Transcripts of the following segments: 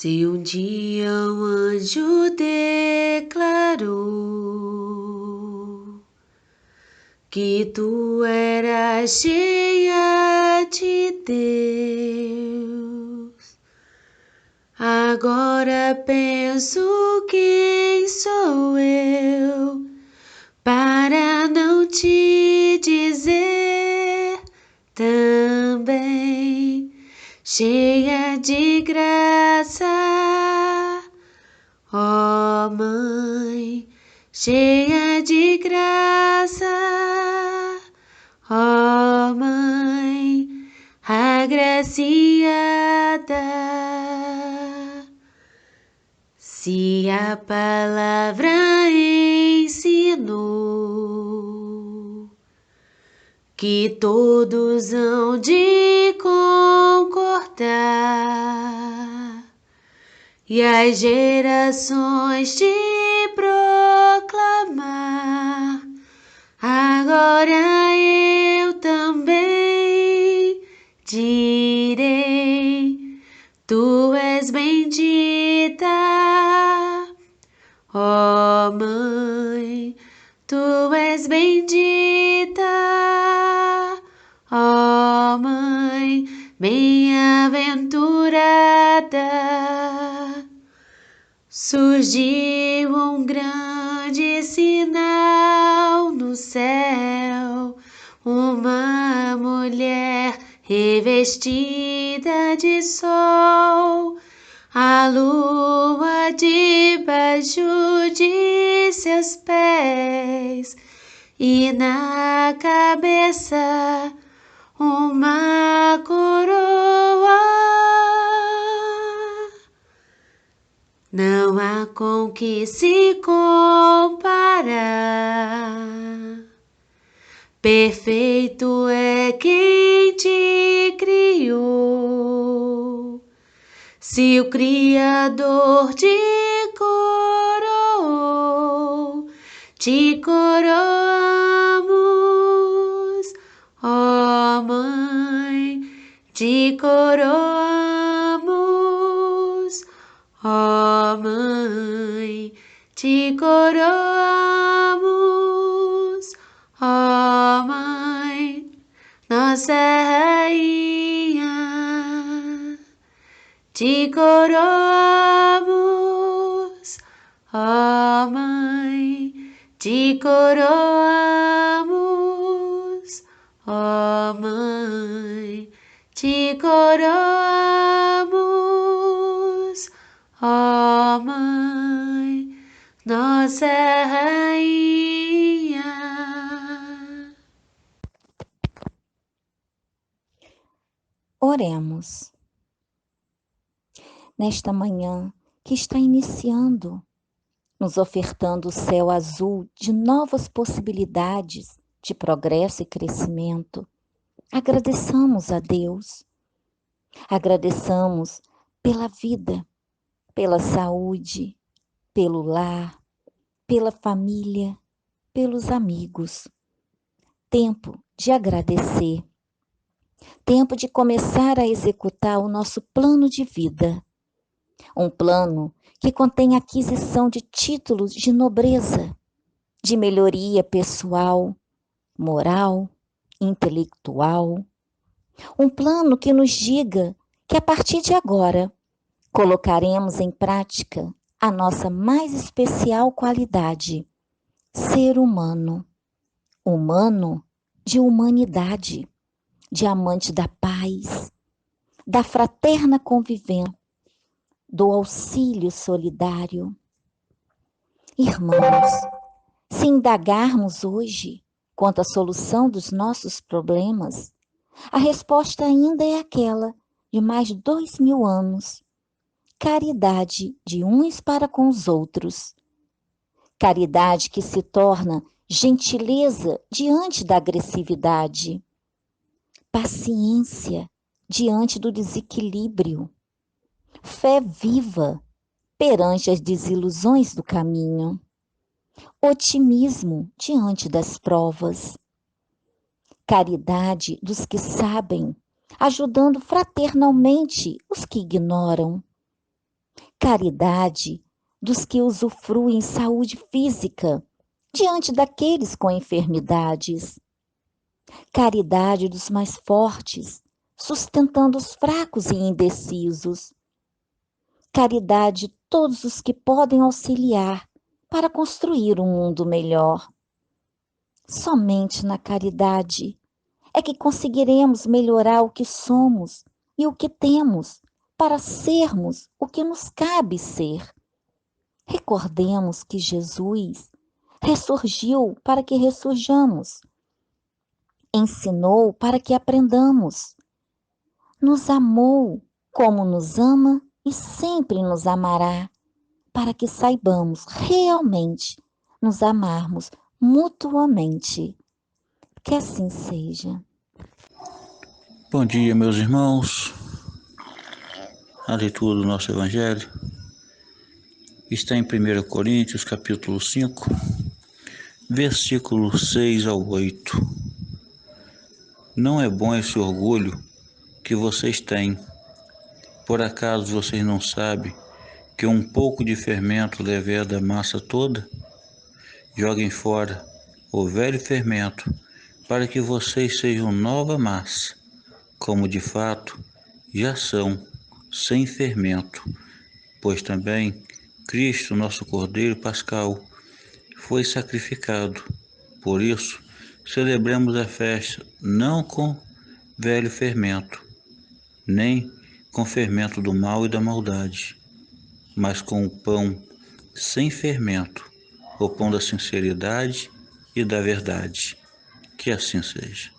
Se um dia um anjo declarou que tu eras cheia de Deus, agora penso quem sou eu para não te dizer também, cheia de graça, ó Mãe, cheia de graça, ó Mãe, agraciada. Se a palavra ensinou que todos hão de concordar e as gerações te proclamar, agora eu também direi: tu és bendita, ó Mãe, tu és bendita, ó Mãe, bem-aventurada. Surgiu um grande sinal no céu, uma mulher revestida de sol, a lua debaixo de seus pés e na cabeça uma coroa. Não há com que se comparar. Perfeito é quem te criou. Se o Criador te coroamos, ó Mãe, te coroamos, ó Mãe, te coroamos, ó Mãe, nossa Rainha. Te coroamos, ó Mãe, te coroamos, ó Mãe, te coroamos, ó Mãe, nossa Rainha. Oremos. Nesta manhã que está iniciando, nos ofertando o céu azul de novas possibilidades de progresso e crescimento, agradeçamos a Deus. Agradeçamos pela vida, pela saúde, pelo lar, pela família, pelos amigos. Tempo de agradecer. Tempo de começar a executar o nosso plano de vida. Um plano que contém aquisição de títulos de nobreza, de melhoria pessoal, moral, intelectual. Um plano que nos diga que a partir de agora colocaremos em prática a nossa mais especial qualidade, ser humano. Humano de humanidade, de amante da paz, da fraterna convivência, do auxílio solidário. Irmãos, se indagarmos hoje quanto à solução dos nossos problemas, a resposta ainda é aquela de mais de 2000 anos. Caridade de uns para com os outros. Caridade que se torna gentileza diante da agressividade. Paciência diante do desequilíbrio. Fé viva perante as desilusões do caminho. Otimismo diante das provas. Caridade dos que sabem, ajudando fraternalmente os que ignoram. caridade dos que usufruem saúde física diante daqueles com enfermidades, caridade dos mais fortes, sustentando os fracos e indecisos, caridade de todos os que podem auxiliar para construir um mundo melhor. Somente na caridade é que conseguiremos melhorar o que somos e o que temos para sermos o que nos cabe ser. Recordemos que Jesus ressurgiu para que ressurjamos, ensinou para que aprendamos, nos amou como nos ama e sempre nos amará, para que saibamos realmente nos amarmos mutuamente. Que assim seja. Bom dia, meus irmãos. A leitura do nosso Evangelho está em 1 Coríntios, capítulo 5, versículos 6 ao 8. Não é bom esse orgulho que vocês têm. Por acaso vocês não sabem que um pouco de fermento leveda a massa toda? Joguem fora o velho fermento, para que vocês sejam nova massa, como de fato já são, sem fermento. Pois também Cristo, nosso Cordeiro Pascal, foi sacrificado. Por isso, celebremos a festa não com velho fermento, nem com fermento do mal e da maldade, mas com o pão sem fermento, o pão da sinceridade e da verdade. Que assim seja.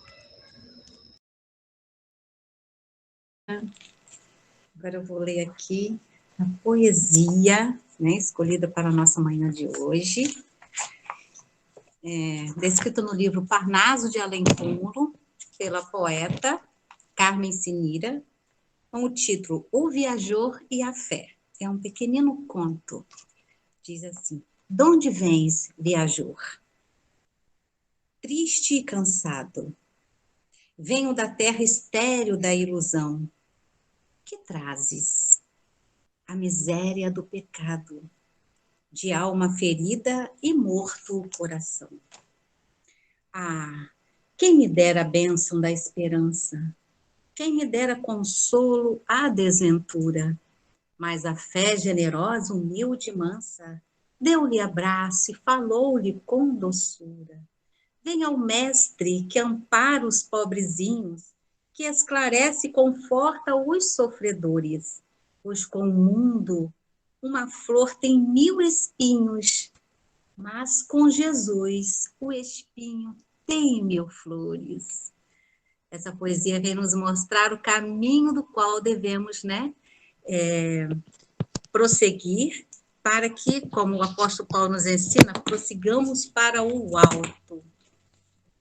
Agora eu vou ler aqui a poesia, né, escolhida para a nossa manhã de hoje, descrita no livro Parnaso de Além Túmulo, pela poeta Carmen Sinira, com o título O Viajor e a Fé. É um pequenino conto. Diz assim: Donde vens, viajor? Triste e cansado. Venho da terra estéril da ilusão. Que trazes? A miséria do pecado, de alma ferida e morto o coração. Ah, quem me dera a bênção da esperança, quem me dera consolo à desventura, mas a fé generosa, humilde e mansa, deu-lhe abraço e falou-lhe com doçura. Venha o mestre que ampara os pobrezinhos, que esclarece e conforta os sofredores, pois com o mundo uma flor tem 1000 espinhos, mas com Jesus o espinho tem 1000 flores. Essa poesia vem nos mostrar o caminho do qual devemos, prosseguir, para que, como o apóstolo Paulo nos ensina, prossigamos para o alto.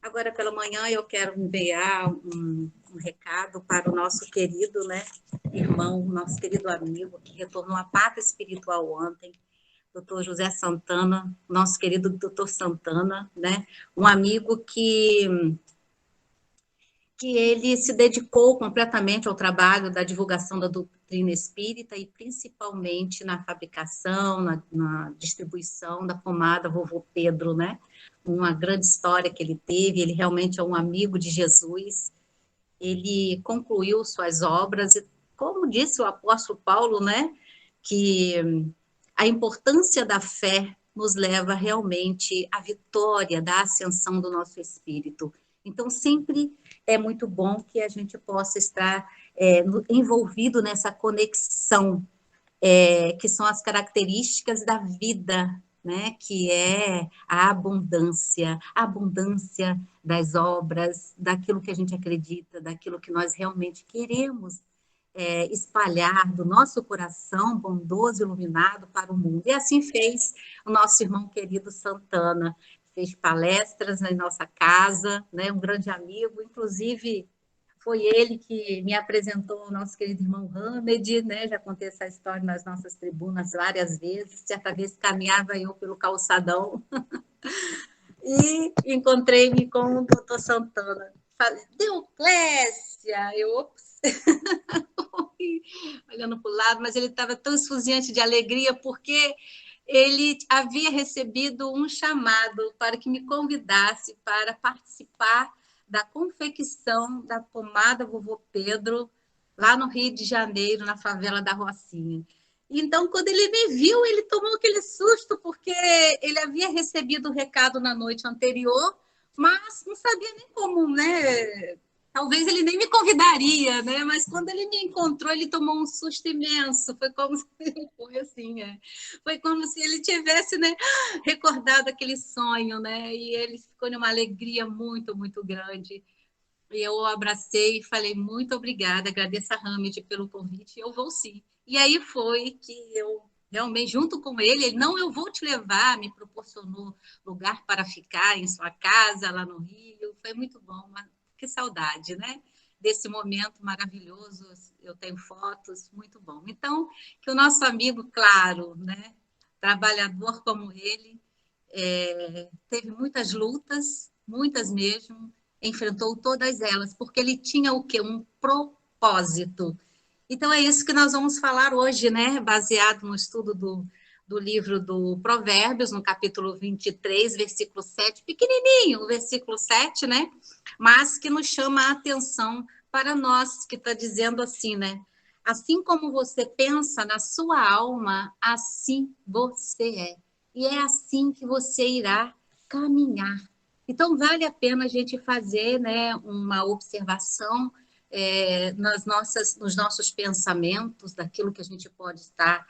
Agora, pela manhã, eu quero enviar um recado para o nosso querido, irmão, nosso querido amigo, que retornou à pátria espiritual ontem, doutor José Santana, nosso querido doutor Santana, um amigo que ele se dedicou completamente ao trabalho da divulgação da doutrina espírita e principalmente na fabricação, na distribuição da pomada Vovô Pedro, uma grande história que ele teve. Ele realmente é um amigo de Jesus. Ele concluiu suas obras e, como disse o apóstolo Paulo, que a importância da fé nos leva realmente à vitória da ascensão do nosso espírito. Então, sempre é muito bom que a gente possa estar envolvido nessa conexão, que são as características da vida, que é a abundância das obras, daquilo que a gente acredita, daquilo que nós realmente queremos espalhar do nosso coração bondoso e iluminado para o mundo. E assim fez o nosso irmão querido Santana, fez palestras na nossa casa, um grande amigo, inclusive foi ele que me apresentou o nosso querido irmão Hamed, já contei essa história nas nossas tribunas várias vezes. Certa vez caminhava eu pelo calçadão e encontrei-me com o doutor Santana. Falei: Deoclésia! Eu, ops! olhando para o lado, mas ele estava tão esfuziante de alegria, porque ele havia recebido um chamado para que me convidasse para participar da confecção da pomada Vovô Pedro, lá no Rio de Janeiro, na favela da Rocinha. Então, quando ele me viu, ele tomou aquele susto, porque ele havia recebido o recado na noite anterior, mas não sabia nem como, né? Talvez ele nem me convidaria, né? Mas quando ele me encontrou, ele tomou um susto imenso. Foi como se foi assim, foi como se ele tivesse, né, recordado aquele sonho, né? E ele ficou numa alegria muito, muito grande. E eu o abracei e falei muito obrigada, agradeço a Hamid pelo convite. Eu vou sim. E aí foi que eu realmente, junto com ele, não, eu vou te levar, me proporcionou lugar para ficar em sua casa lá no Rio. Foi muito bom, mas que saudade, né? Desse momento maravilhoso, eu tenho fotos, muito bom. Então, que o nosso amigo, claro, né, trabalhador como ele, teve muitas lutas, muitas mesmo, enfrentou todas elas, porque ele tinha o quê? Um propósito. Então, é isso que nós vamos falar hoje, né? Baseado no estudo do livro do Provérbios, no capítulo 23, versículo 7, pequenininho, o versículo 7, né? Mas que nos chama a atenção para nós, que está dizendo assim, né? Assim como você pensa na sua alma, assim você é. E é assim que você irá caminhar. Então, vale a pena a gente fazer, né, uma observação nos nossos pensamentos, daquilo que a gente pode estar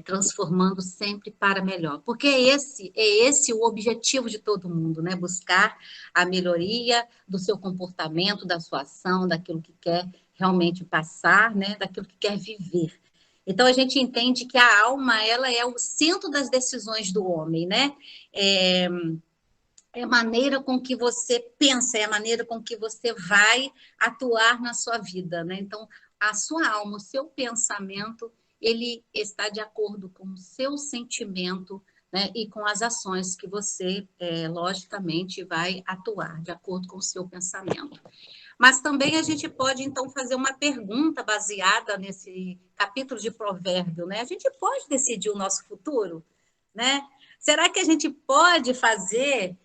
transformando sempre para melhor. Porque é esse o objetivo de todo mundo, né? Buscar a melhoria do seu comportamento, da sua ação, daquilo que quer realmente passar, né? Daquilo que quer viver. Então, a gente entende que a alma, ela é o centro das decisões do homem, né? É a maneira com que você pensa, é a maneira com que você vai atuar na sua vida, né? Então, a sua alma, o seu pensamento, ele está de acordo com o seu sentimento, né? E com as ações que você, logicamente, vai atuar, de acordo com o seu pensamento. Mas também a gente pode, então, fazer uma pergunta baseada nesse capítulo de Provérbio, né? A gente pode decidir o nosso futuro, né? Será que a gente pode fazer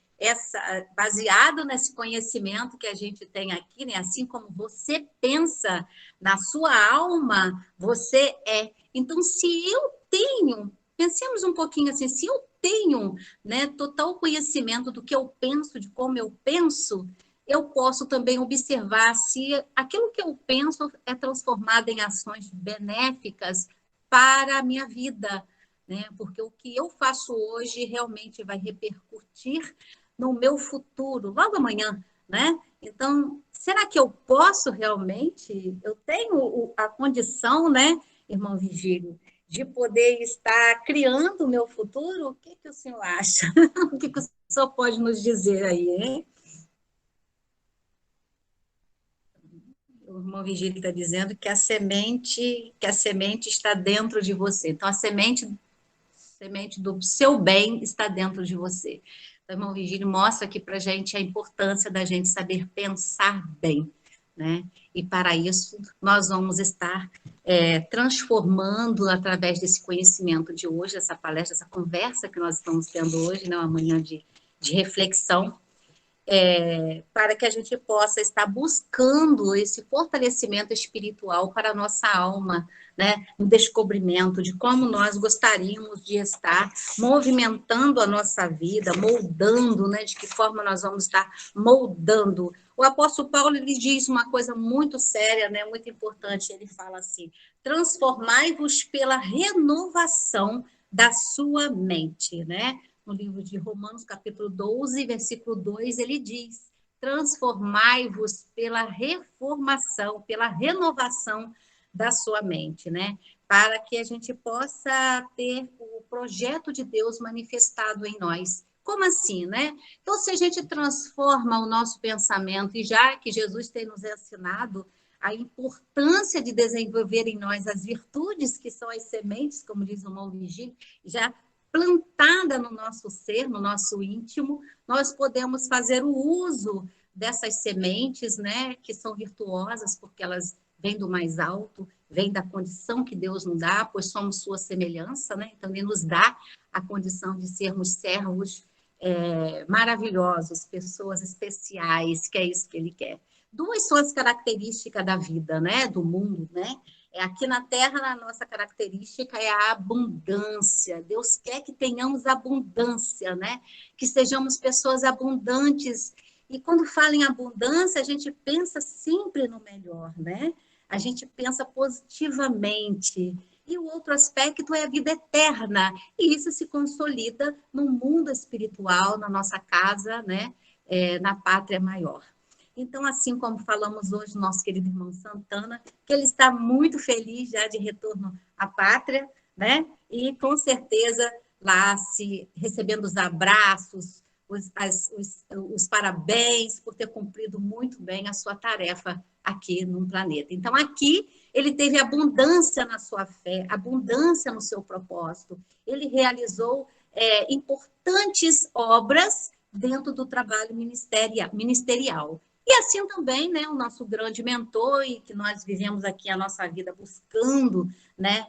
baseado nesse conhecimento que a gente tem aqui, né? Assim como você pensa na sua alma, você é. Então, se eu tenho, pensemos um pouquinho assim, se eu tenho, né, total conhecimento do que eu penso, de como eu penso, eu posso também observar se aquilo que eu penso é transformado em ações benéficas para a minha vida, né? Porque o que eu faço hoje realmente vai repercutir no meu futuro, logo amanhã, né? Então, será que eu posso realmente? Eu tenho a condição, né, irmão Vigílio, de poder estar criando o meu futuro? O que o senhor acha? O que o senhor pode nos dizer aí, hein? O irmão Vigílio está dizendo que a semente está dentro de você. Então, a semente do seu bem está dentro de você. Então, o irmão Vigílio mostra aqui para a gente a importância da gente saber pensar bem, né? E para isso, nós vamos estar transformando através desse conhecimento de hoje, essa palestra, essa conversa que nós estamos tendo hoje, né? Uma manhã de reflexão, para que a gente possa estar buscando esse fortalecimento espiritual para a nossa alma, né? Um descobrimento de como nós gostaríamos de estar movimentando a nossa vida, moldando, né? De que forma nós vamos estar moldando. O apóstolo Paulo, ele diz uma coisa muito séria, né? Muito importante, ele fala assim: transformai-vos pela renovação da sua mente, né? No livro de Romanos, capítulo 12, versículo 2, ele diz: transformai-vos pela reformação, pela renovação da sua mente, né? Para que a gente possa ter o projeto de Deus manifestado em nós. Como assim, né? Então, se a gente transforma o nosso pensamento, e já que Jesus tem nos ensinado a importância de desenvolver em nós as virtudes que são as sementes, como diz o irmão Vigílio, já plantada no nosso ser, no nosso íntimo, nós podemos fazer o uso dessas sementes, né, que são virtuosas, porque elas vêm do mais alto, vem da condição que Deus nos dá, pois somos sua semelhança, né? Então, ele nos dá a condição de sermos servos maravilhosos, pessoas especiais, que é isso que ele quer. Duas são as características da vida, né? Do mundo, né? Aqui na Terra, a nossa característica é a abundância. Deus quer que tenhamos abundância, né? Que sejamos pessoas abundantes. E quando fala em abundância, a gente pensa sempre no melhor, né? A gente pensa positivamente. E o outro aspecto é a vida eterna. E isso se consolida no mundo espiritual, na nossa casa, né? Na pátria maior. Então, assim como falamos hoje, nosso querido irmão Santana, que ele está muito feliz já de retorno à pátria, né? E com certeza lá se recebendo os abraços, os parabéns por ter cumprido muito bem a sua tarefa aqui no planeta. Então, aqui ele teve abundância na sua fé, abundância no seu propósito. Ele realizou importantes obras dentro do trabalho ministerial. E assim também, né, o nosso grande mentor, e que nós vivemos aqui a nossa vida buscando, né,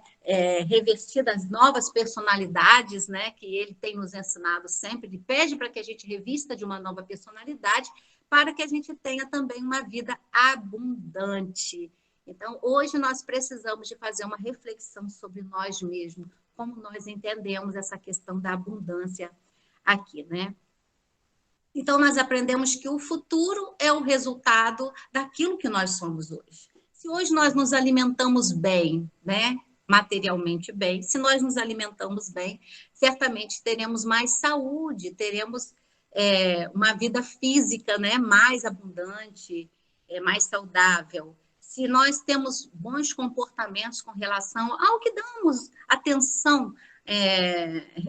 revestir das novas personalidades, né, que ele tem nos ensinado sempre, ele pede para que a gente revista de uma nova personalidade, para que a gente tenha também uma vida abundante. Então, hoje nós precisamos de fazer uma reflexão sobre nós mesmos, como nós entendemos essa questão da abundância aqui, né? Então, nós aprendemos que o futuro é o resultado daquilo que nós somos hoje. Se hoje nós nos alimentamos bem, né, materialmente bem, se nós nos alimentamos bem, certamente teremos mais saúde, teremos uma vida física, né, mais abundante, mais saudável. Se nós temos bons comportamentos com relação ao que damos atenção,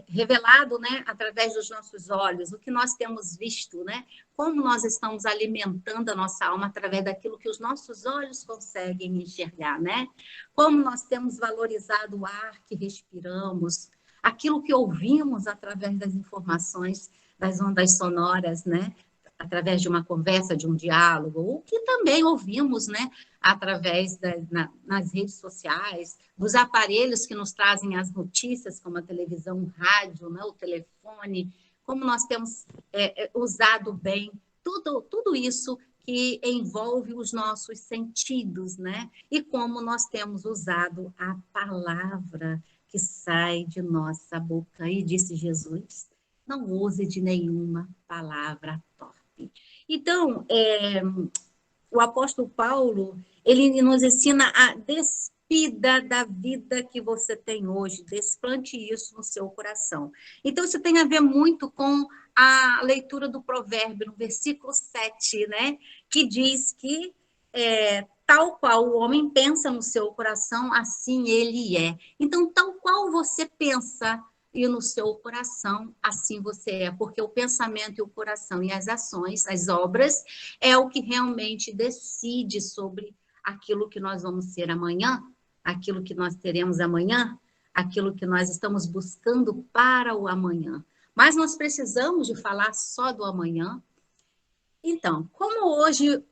revelado, né, através dos nossos olhos, o que nós temos visto, né, como nós estamos alimentando a nossa alma através daquilo que os nossos olhos conseguem enxergar, né, como nós temos valorizado o ar que respiramos, aquilo que ouvimos através das informações, das ondas sonoras, né, através de uma conversa, de um diálogo, o que também ouvimos, né, através nas redes sociais, dos aparelhos que nos trazem as notícias, como a televisão, o rádio, né, o telefone, como nós temos usado bem, tudo isso que envolve os nossos sentidos, né? E como nós temos usado a palavra que sai de nossa boca. E disse Jesus, não use de nenhuma palavra torpe. Então, o apóstolo Paulo, ele nos ensina a despida da vida que você tem hoje, desplante isso no seu coração. Então, isso tem a ver muito com a leitura do provérbio, no versículo 7, né? Que diz que tal qual o homem pensa no seu coração, assim ele é. Então, tal qual você pensa e no seu coração, assim você é, porque o pensamento e o coração e as ações, as obras, é o que realmente decide sobre aquilo que nós vamos ser amanhã, aquilo que nós teremos amanhã, aquilo que nós estamos buscando para o amanhã. Mas nós precisamos de falar só do amanhã. Então, como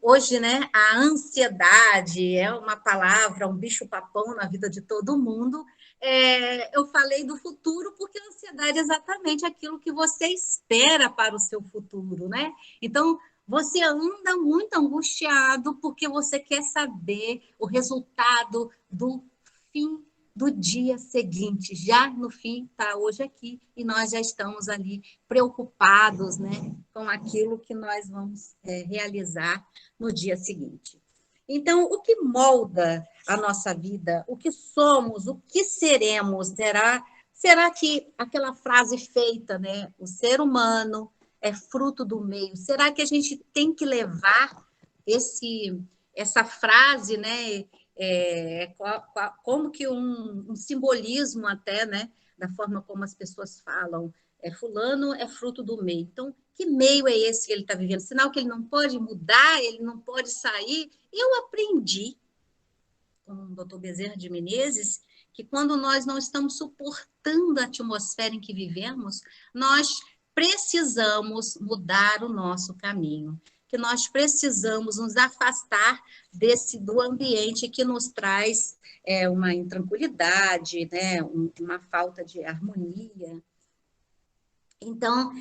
hoje, né, a ansiedade é uma palavra, um bicho-papão na vida de todo mundo, eu falei do futuro porque a ansiedade é exatamente aquilo que você espera para o seu futuro, né? Então, você anda muito angustiado porque você quer saber o resultado do fim do dia seguinte. Já no fim, está hoje aqui, e nós já estamos ali preocupados, né, com aquilo que nós vamos realizar no dia seguinte. Então, o que molda a nossa vida, o que somos, o que seremos, será que aquela frase feita, né, o ser humano é fruto do meio, será que a gente tem que levar essa frase, né, como que um simbolismo até, né, da forma como as pessoas falam, fulano é fruto do meio. Então, que meio é esse que ele está vivendo? Sinal que ele não pode mudar, ele não pode sair. Eu aprendi com o Dr. Bezerra de Menezes que quando nós não estamos suportando a atmosfera em que vivemos, nós precisamos mudar o nosso caminho. que nós precisamos nos afastar do ambiente que nos traz uma intranquilidade, né? Uma falta de harmonia. Então,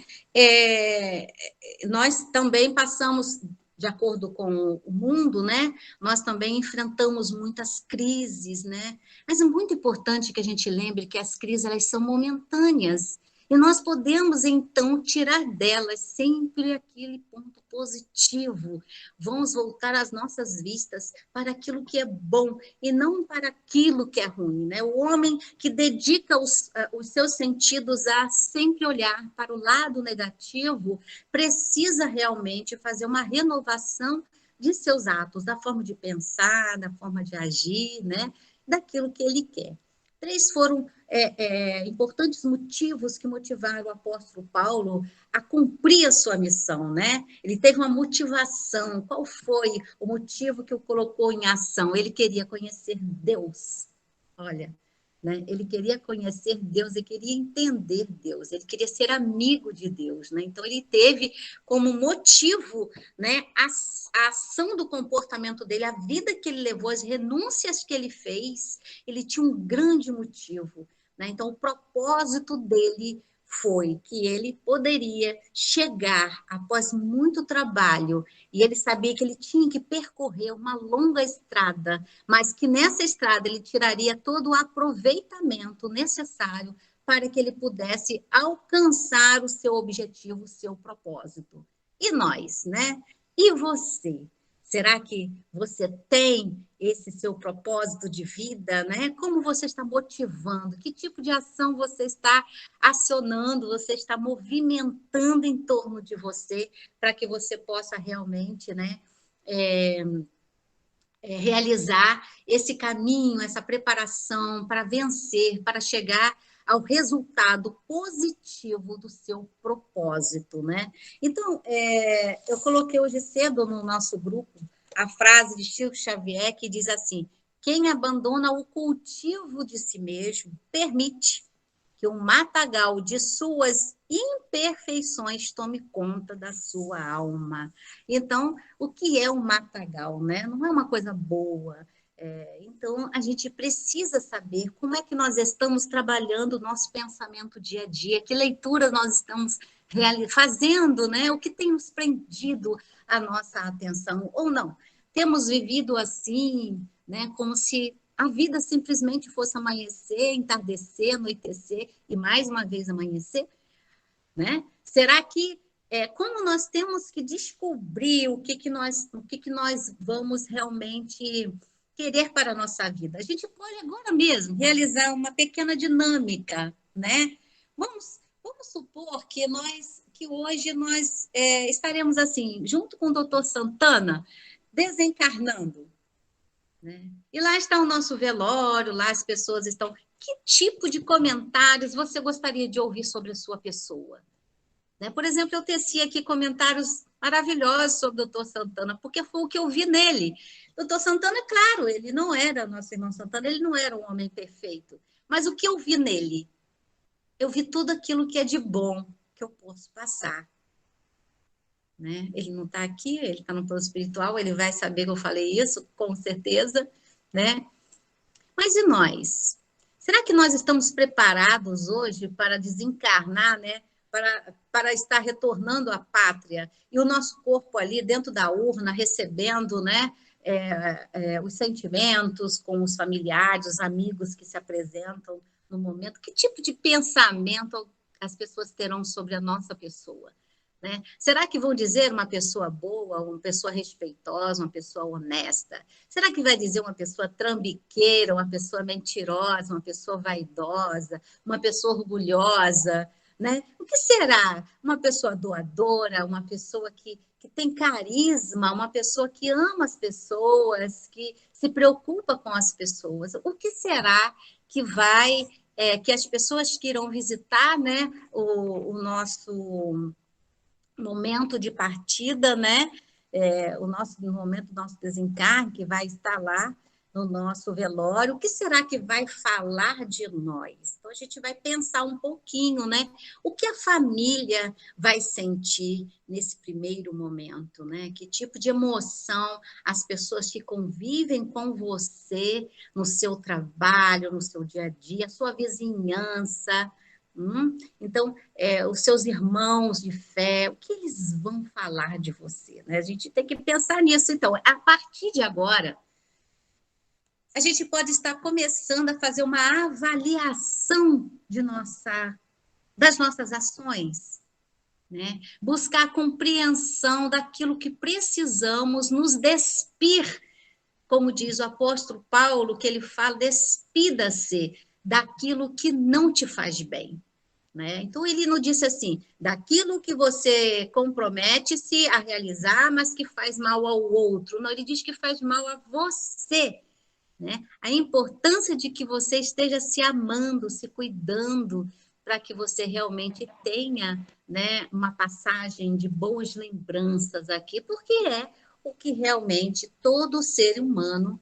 nós também passamos, de acordo com o mundo, né? Nós também enfrentamos muitas crises, né? Mas é muito importante que a gente lembre que as crises, elas são momentâneas. E nós podemos, então, tirar delas sempre aquele ponto positivo. Vamos voltar as nossas vistas para aquilo que é bom e não para aquilo que é ruim, né? O homem que dedica os seus sentidos a sempre olhar para o lado negativo precisa realmente fazer uma renovação de seus atos, da forma de pensar, da forma de agir, né? Daquilo que ele quer. 3 foram importantes motivos que motivaram o apóstolo Paulo a cumprir a sua missão, né? Ele teve uma motivação. Qual foi o motivo que o colocou em ação? Ele queria conhecer Deus. Olha, né? Ele queria conhecer Deus, ele queria entender Deus, ele queria ser amigo de Deus, né? Então ele teve como motivo, né, a ação do comportamento dele, a vida que ele levou, as renúncias que ele fez, ele tinha um grande motivo, né? Então o propósito dele foi que ele poderia chegar após muito trabalho, e ele sabia que ele tinha que percorrer uma longa estrada, mas que nessa estrada ele tiraria todo o aproveitamento necessário para que ele pudesse alcançar o seu objetivo, o seu propósito. E nós, né? E você? Será que você tem esse seu propósito de vida, né? Como você está motivando? Que tipo de ação você está acionando, você está movimentando em torno de você para que você possa realmente, né, realizar esse caminho, essa preparação para vencer, para chegar ao resultado positivo do seu propósito, né? Então, eu coloquei hoje cedo no nosso grupo a frase de Chico Xavier que diz assim: quem abandona o cultivo de si mesmo permite que o matagal de suas imperfeições tome conta da sua alma. Então, o que é um matagal, né? Não é uma coisa boa. Então, a gente precisa saber como é que nós estamos trabalhando o nosso pensamento dia a dia, que leituras nós estamos fazendo, né? O que tem nos prendido a nossa atenção ou não. Temos vivido assim, né? Como se a vida simplesmente fosse amanhecer, entardecer, anoitecer e mais uma vez amanhecer, né? Será que como nós temos que descobrir o que nós vamos realmente querer para a nossa vida? A gente pode agora mesmo realizar uma pequena dinâmica, né? Vamos supor que hoje nós estaremos assim, junto com o Dr. Santana, desencarnando. Né? E lá está o nosso velório, lá as pessoas estão... Que tipo de comentários você gostaria de ouvir sobre a sua pessoa? Né? Por exemplo, eu teci aqui comentários maravilhosos sobre o Dr. Santana, porque foi o que eu vi nele. O Dr. Santana, é claro, ele não era, nosso irmão Santana, ele não era um homem perfeito, mas o que eu vi nele? Eu vi tudo aquilo que é de bom que eu posso passar. Né? Ele não está aqui, ele está no plano espiritual, ele vai saber que eu falei isso, com certeza, né? Mas e nós? Será que nós estamos preparados hoje para desencarnar, né? Para estar retornando à pátria, e o nosso corpo ali dentro da urna, recebendo, né? Os sentimentos com os familiares, os amigos que se apresentam no momento? Que tipo de pensamento as pessoas terão sobre a nossa pessoa? Né? Será que vão dizer uma pessoa boa, uma pessoa respeitosa, uma pessoa honesta? Será que vai dizer uma pessoa trambiqueira, uma pessoa mentirosa, uma pessoa vaidosa, uma pessoa orgulhosa? Né? O que será? Uma pessoa doadora, uma pessoa que tem carisma, uma pessoa que ama as pessoas, que se preocupa com as pessoas? O que será que vai... que as pessoas que irão visitar, né, o nosso momento de partida, né? No momento do nosso desencarne, que vai estar lá, no nosso velório, o que será que vai falar de nós? Então, a gente vai pensar um pouquinho, né? O que a família vai sentir nesse primeiro momento, né? Que tipo de emoção as pessoas que convivem com você no seu trabalho, no seu dia a dia, a sua vizinhança. Então, os seus irmãos de fé, o que eles vão falar de você, né? A gente tem que pensar nisso. Então, a partir de agora, a gente pode estar começando a fazer uma avaliação das nossas ações, né? Buscar a compreensão daquilo que precisamos nos despir, como diz o apóstolo Paulo, que ele fala, despida-se daquilo que não te faz bem. Né? Então, ele não disse assim, daquilo que você compromete-se a realizar, mas que faz mal ao outro. Não, ele diz que faz mal a você. Né? A importância de que você esteja se amando, se cuidando, para que você realmente tenha, né, uma passagem de boas lembranças aqui, porque é o que realmente todo ser humano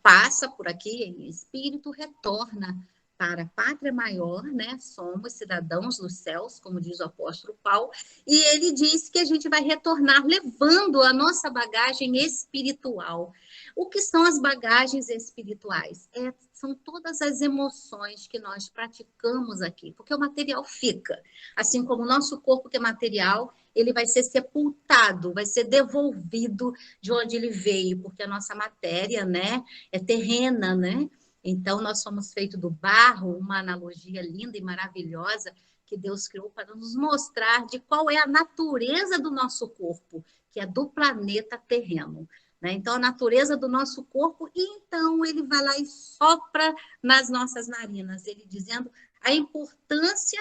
passa por aqui em espírito, retorna para a pátria maior, né? Somos cidadãos dos céus, como diz o apóstolo Paulo, e ele diz que a gente vai retornar levando a nossa bagagem espiritual. O que são as bagagens espirituais? São todas as emoções que nós praticamos aqui, porque o material fica. Assim como o nosso corpo, que é material, ele vai ser sepultado, vai ser devolvido de onde ele veio, porque a nossa matéria, né, é terrena, né? Então, nós somos feitos do barro, uma analogia linda e maravilhosa que Deus criou para nos mostrar de qual é a natureza do nosso corpo, que é do planeta terreno. Né? Então, a natureza do nosso corpo, e então ele vai lá e sopra nas nossas narinas, ele dizendo a importância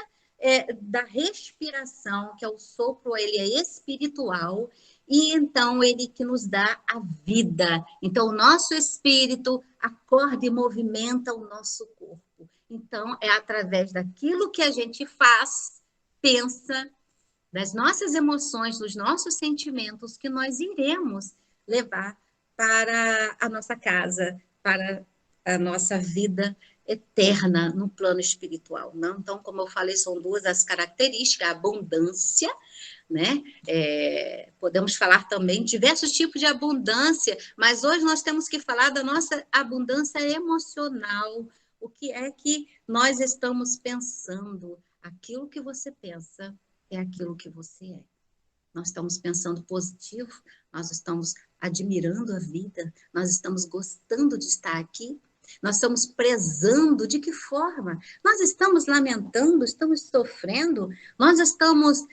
da respiração, que é o sopro, ele é espiritual, e então ele que nos dá a vida. Então, o nosso espírito acorda e movimenta o nosso corpo. Então, é através daquilo que a gente faz, pensa, das nossas emoções, dos nossos sentimentos, que nós iremos levar para a nossa casa, para a nossa vida eterna no plano espiritual. Não? Então, como eu falei, são duas as características, a abundância, né? Podemos falar também de diversos tipos de abundância, mas hoje nós temos que falar da nossa abundância emocional. O que é que nós estamos pensando? Aquilo que você pensa é aquilo que você é. Nós estamos pensando positivo, nós estamos admirando a vida, nós estamos gostando de estar aqui, nós estamos prezando de que forma? Nós estamos lamentando, estamos sofrendo, nós estamos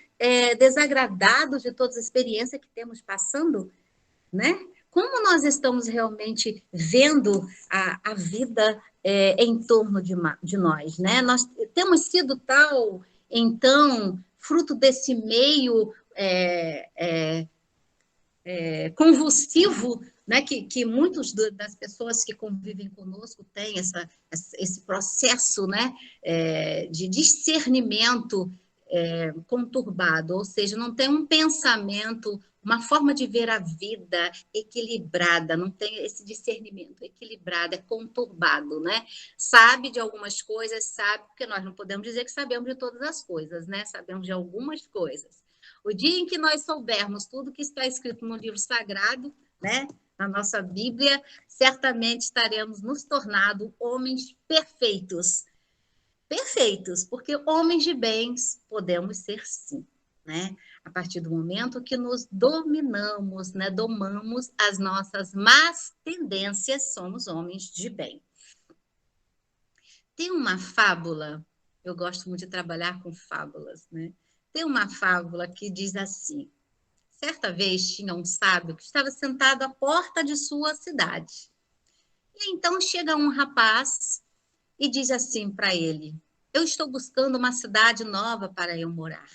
desagradados de todas as experiências que temos passando, né? Como nós estamos realmente vendo a vida em torno de nós, né? Nós temos sido tal, então, fruto desse meio convulsivo, né, que muitas das pessoas que convivem conosco têm esse processo, né, de discernimento conturbado, ou seja, não tem um pensamento, uma forma de ver a vida equilibrada, não tem esse discernimento equilibrado, é conturbado, né? Sabe de algumas coisas, sabe, porque nós não podemos dizer que sabemos de todas as coisas, né? Sabemos de algumas coisas. O dia em que nós soubermos tudo que está escrito no livro sagrado, né, na nossa Bíblia, certamente estaremos nos tornando homens perfeitos. Perfeitos, porque homens de bens podemos ser sim, né? A partir do momento que nos dominamos, né, domamos as nossas más tendências, somos homens de bem. Tem uma fábula, eu gosto muito de trabalhar com fábulas, né? Tem uma fábula que diz assim: certa vez tinha um sábio que estava sentado à porta de sua cidade. E então chega um rapaz e diz assim para ele: eu estou buscando uma cidade nova para eu morar.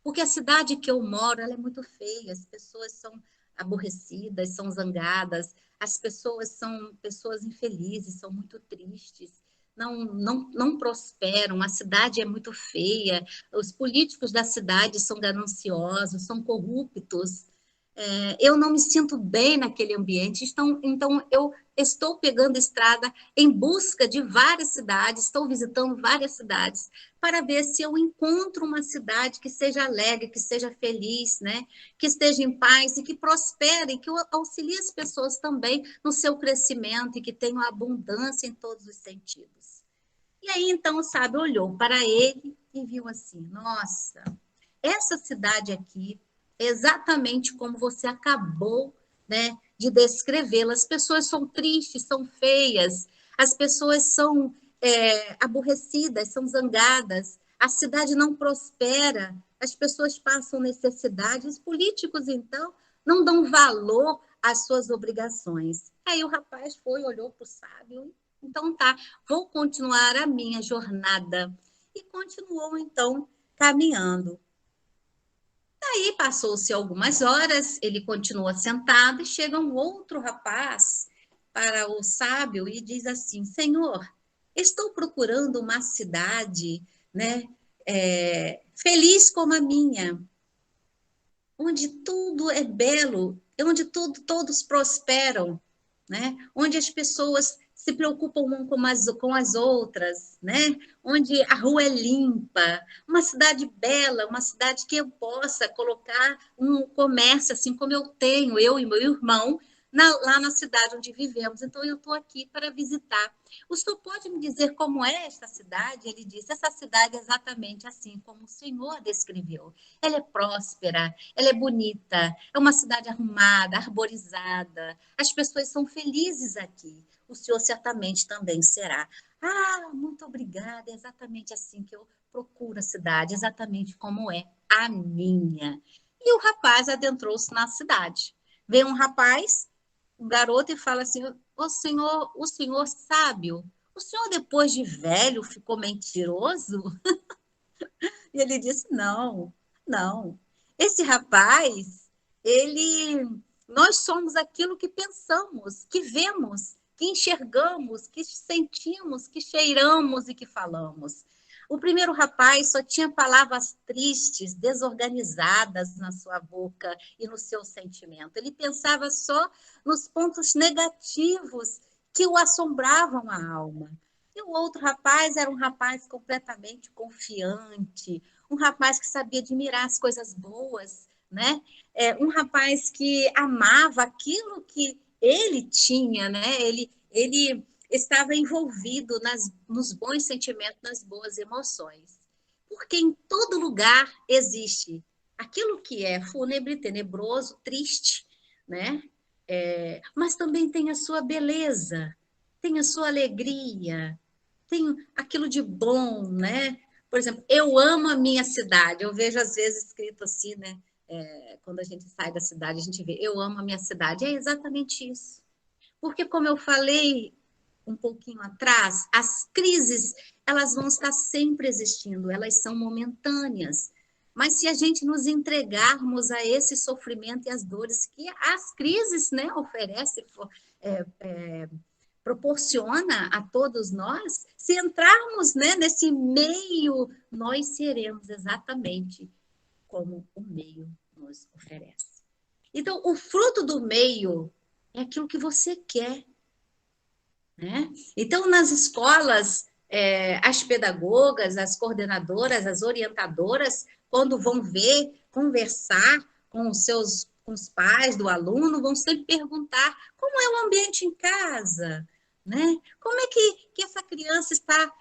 Porque a cidade que eu moro, ela é muito feia, as pessoas são aborrecidas, são zangadas, as pessoas são pessoas infelizes, são muito tristes, não prosperam, a cidade é muito feia, os políticos da cidade são gananciosos, são corruptos, eu não me sinto bem naquele ambiente, então eu estou pegando estrada em busca de várias cidades, estou visitando várias cidades, para ver se eu encontro uma cidade que seja alegre, que seja feliz, né? Que esteja em paz e que prospere, que auxilie as pessoas também no seu crescimento e que tenham abundância em todos os sentidos. E aí, então, sabe, olhou para ele e viu assim, nossa, essa cidade aqui, exatamente como você acabou, né, de descrevê-la. As pessoas são tristes, são feias, as pessoas são aborrecidas, são zangadas, a cidade não prospera, as pessoas passam necessidade, os políticos, então, não dão valor às suas obrigações. Aí o rapaz foi, olhou para o sábio, então tá, vou continuar a minha jornada. E continuou, então, caminhando. Aí passou-se algumas horas, ele continua sentado e chega um outro rapaz para o sábio e diz assim: Senhor, estou procurando uma cidade, né, feliz como a minha, onde tudo é belo, onde todos prosperam, né? Onde as pessoas se preocupam com as outras, né? Onde a rua é limpa, uma cidade bela, uma cidade que eu possa colocar um comércio, assim como eu tenho, eu e meu irmão, lá na cidade onde vivemos. Então, eu estou aqui para visitar. O senhor pode me dizer como é esta cidade? Ele disse, essa cidade é exatamente assim como o senhor descreveu. Ela é próspera, ela é bonita, é uma cidade arrumada, arborizada, as pessoas são felizes aqui. O senhor certamente também será. Ah, muito obrigada, é exatamente assim que eu procuro a cidade, exatamente como é a minha. E o rapaz adentrou-se na cidade. Vem um rapaz, um garoto, e fala assim, o senhor sábio, o senhor depois de velho ficou mentiroso? E ele disse, não. Esse rapaz, nós somos aquilo que pensamos, que vemos, que enxergamos, que sentimos, que cheiramos e que falamos. O primeiro rapaz só tinha palavras tristes, desorganizadas na sua boca e no seu sentimento. Ele pensava só nos pontos negativos que o assombravam a alma. E o outro rapaz era um rapaz completamente confiante, um rapaz que sabia admirar as coisas boas, né? Um rapaz que amava aquilo que ele tinha, né? Ele estava envolvido nos bons sentimentos, nas boas emoções. Porque em todo lugar existe aquilo que é fúnebre, tenebroso, triste, né? Mas também tem a sua beleza, tem a sua alegria, tem aquilo de bom, né? Por exemplo, eu amo a minha cidade. Eu vejo às vezes escrito assim, né? Quando a gente sai da cidade, a gente vê, eu amo a minha cidade. É exatamente isso. Porque, como eu falei um pouquinho atrás, as crises, elas vão estar sempre existindo, elas são momentâneas. Mas se a gente nos entregarmos a esse sofrimento e as dores que as crises, né, oferecem, proporciona a todos nós, se entrarmos, né, nesse meio, nós seremos exatamente como o meio nos oferece. Então, o fruto do meio é aquilo que você quer, né? Então, nas escolas, as pedagogas, as coordenadoras, as orientadoras, quando vão conversar com os pais do aluno, vão sempre perguntar como é o ambiente em casa, né? Como é que essa criança está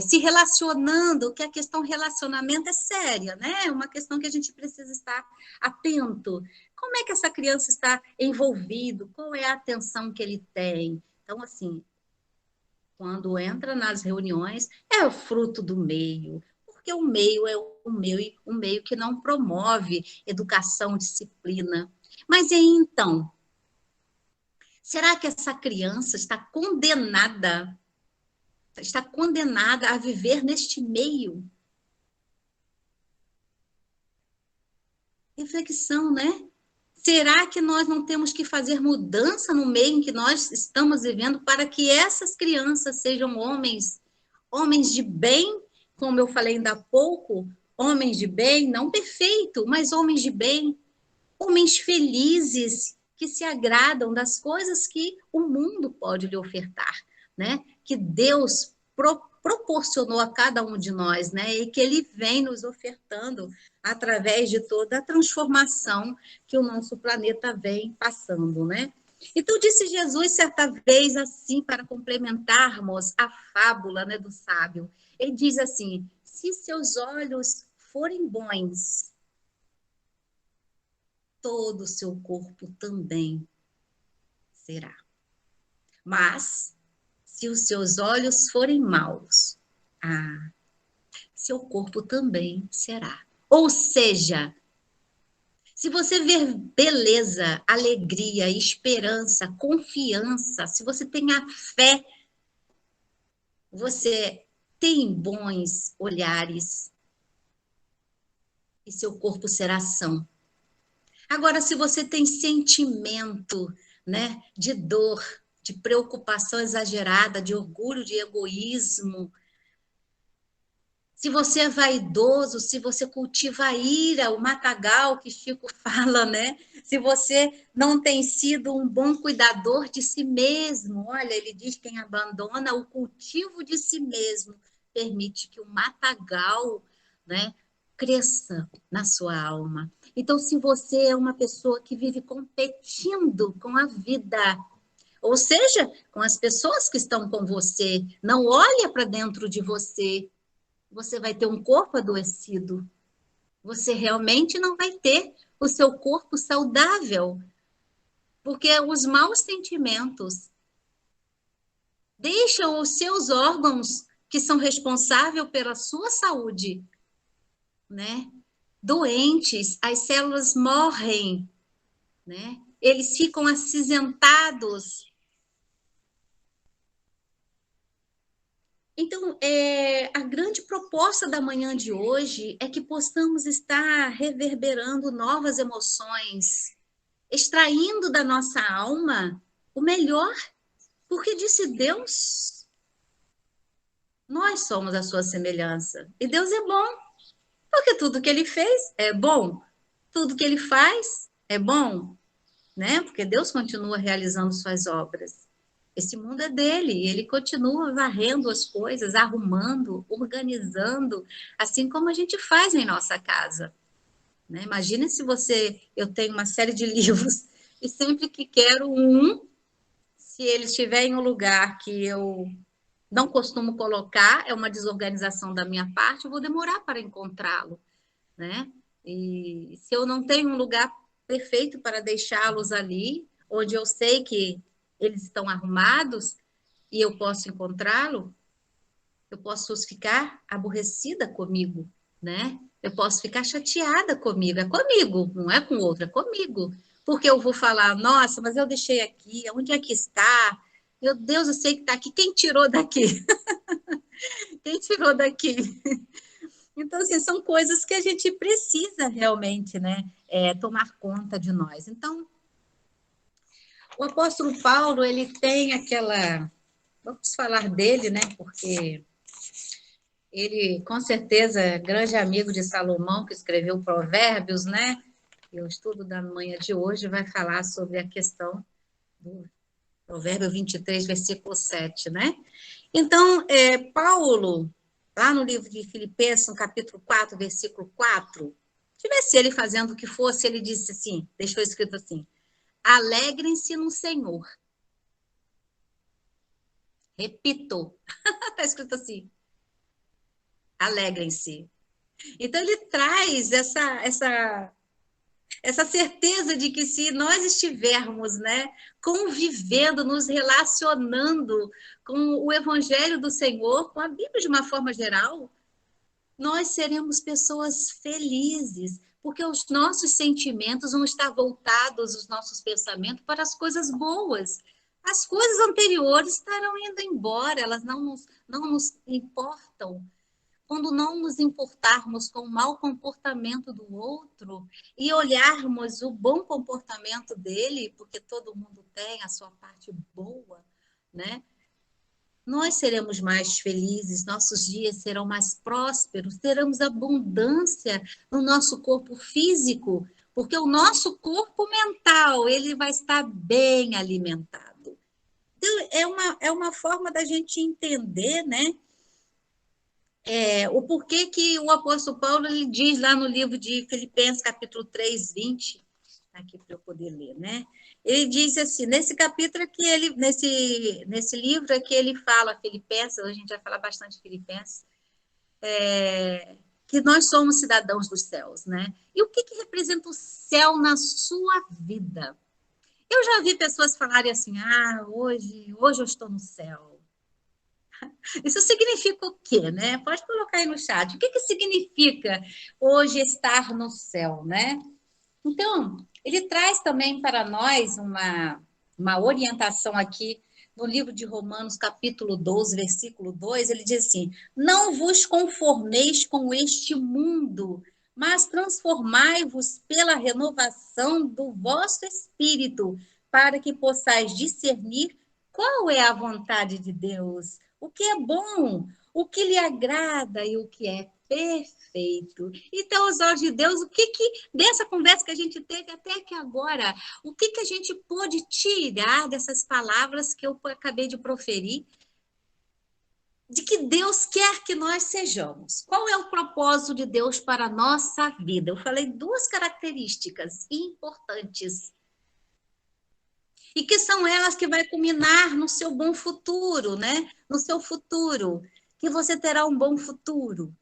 se relacionando, que a questão relacionamento é séria, né? É uma questão que a gente precisa estar atento. Como é que essa criança está envolvida? Qual é a atenção que ele tem? Então, assim, quando entra nas reuniões, é o fruto do meio, porque o meio é um meio que não promove educação, disciplina. Mas e aí, então? Será que essa criança está condenada a viver neste meio? Reflexão, né? Será que nós não temos que fazer mudança no meio em que nós estamos vivendo para que essas crianças sejam homens de bem, como eu falei ainda há pouco, homens de bem, não perfeito, mas homens de bem, homens felizes, que se agradam das coisas que o mundo pode lhe ofertar, né? Que Deus proporcionou a cada um de nós, né? E que Ele vem nos ofertando através de toda a transformação que o nosso planeta vem passando, né? Então, disse Jesus certa vez, assim, para complementarmos a fábula, né, do sábio. Ele diz assim: se seus olhos forem bons, todo o seu corpo também será. Mas, se os seus olhos forem maus, seu corpo também será. Ou seja, se você ver beleza, alegria, esperança, confiança, se você tem a fé, você tem bons olhares e seu corpo será são. Agora, se você tem sentimento, né, de dor, de preocupação exagerada, de orgulho, de egoísmo, se você é vaidoso, se você cultiva a ira, o matagal que Chico fala, né? Se você não tem sido um bom cuidador de si mesmo, olha, ele diz que quem abandona o cultivo de si mesmo permite que o matagal, né, cresça na sua alma. Então, se você é uma pessoa que vive competindo com a vida, ou seja, com as pessoas que estão com você, não olha para dentro de você, você vai ter um corpo adoecido. Você realmente não vai ter o seu corpo saudável, porque os maus sentimentos deixam os seus órgãos que são responsáveis pela sua saúde, né, doentes, as células morrem, né? Eles ficam acinzentados. Então, a grande proposta da manhã de hoje é que possamos estar reverberando novas emoções, extraindo da nossa alma o melhor, porque disse Deus, nós somos a sua semelhança. E Deus é bom, porque tudo que ele fez é bom, tudo que ele faz é bom, né? Porque Deus continua realizando suas obras. Esse mundo é dele, e ele continua varrendo as coisas, arrumando, organizando, assim como a gente faz em nossa casa. Né? Imagina se eu tenho uma série de livros e sempre que quero se ele estiver em um lugar que eu não costumo colocar, é uma desorganização da minha parte, eu vou demorar para encontrá-lo, né? E se eu não tenho um lugar perfeito para deixá-los ali, onde eu sei que eles estão arrumados e eu posso encontrá-lo, eu posso ficar aborrecida comigo, né? Eu posso ficar chateada comigo, é comigo, não é com outro, é comigo. Porque eu vou falar, nossa, mas eu deixei aqui, onde é que está? Meu Deus, eu sei que está aqui, quem tirou daqui? Quem tirou daqui? Então, assim, são coisas que a gente precisa realmente, né, tomar conta de nós. Então, o apóstolo Paulo, ele tem aquela... Vamos falar dele, né, porque ele, com certeza, é grande amigo de Salomão, que escreveu Provérbios, né? E o estudo da manhã de hoje vai falar sobre a questão do Provérbio 23, versículo 7, né? Então, Paulo, lá no livro de Filipenses, no capítulo 4, versículo 4, tivesse ele fazendo o que fosse, ele disse assim, deixou escrito assim, alegrem-se no Senhor. Repito, está escrito assim, alegrem-se. Então, ele traz essa certeza de que se nós estivermos, né, convivendo, nos relacionando com o Evangelho do Senhor, com a Bíblia de uma forma geral, nós seremos pessoas felizes, porque os nossos sentimentos vão estar voltados, os nossos pensamentos, para as coisas boas. As coisas anteriores estarão indo embora, elas não nos importam. Quando não nos importarmos com o mau comportamento do outro e olharmos o bom comportamento dele, porque todo mundo tem a sua parte boa, né? nós seremos mais felizes, nossos dias serão mais prósperos, teremos abundância no nosso corpo físico, porque o nosso corpo mental, ele vai estar bem alimentado. Então, é uma forma da gente entender, né? O porquê que o apóstolo Paulo ele diz lá no livro de Filipenses, capítulo 3, 20, aqui para eu poder ler, né? Ele diz assim, nesse capítulo que ele, nesse livro é que ele fala Filipenses, a gente vai falar bastante de Filipenses, que nós somos cidadãos dos céus, né? E o que representa o céu na sua vida? Eu já vi pessoas falarem assim, hoje eu estou no céu. Isso significa o quê, né? Pode colocar aí no chat. O que significa hoje estar no céu, né? Então, ele traz também para nós uma orientação aqui no livro de Romanos, capítulo 12, versículo 2, ele diz assim, não vos conformeis com este mundo, mas transformai-vos pela renovação do vosso espírito, para que possais discernir qual é a vontade de Deus, o que é bom, o que lhe agrada e o que é perfeito. Então, aos olhos de Deus, o que dessa conversa que a gente teve até aqui agora, o que a gente pôde tirar dessas palavras que eu acabei de proferir, de que Deus quer que nós sejamos? Qual é o propósito de Deus para a nossa vida? Eu falei duas características importantes, e que são elas que vai culminar no seu bom futuro, né? No seu futuro, que você terá um bom futuro.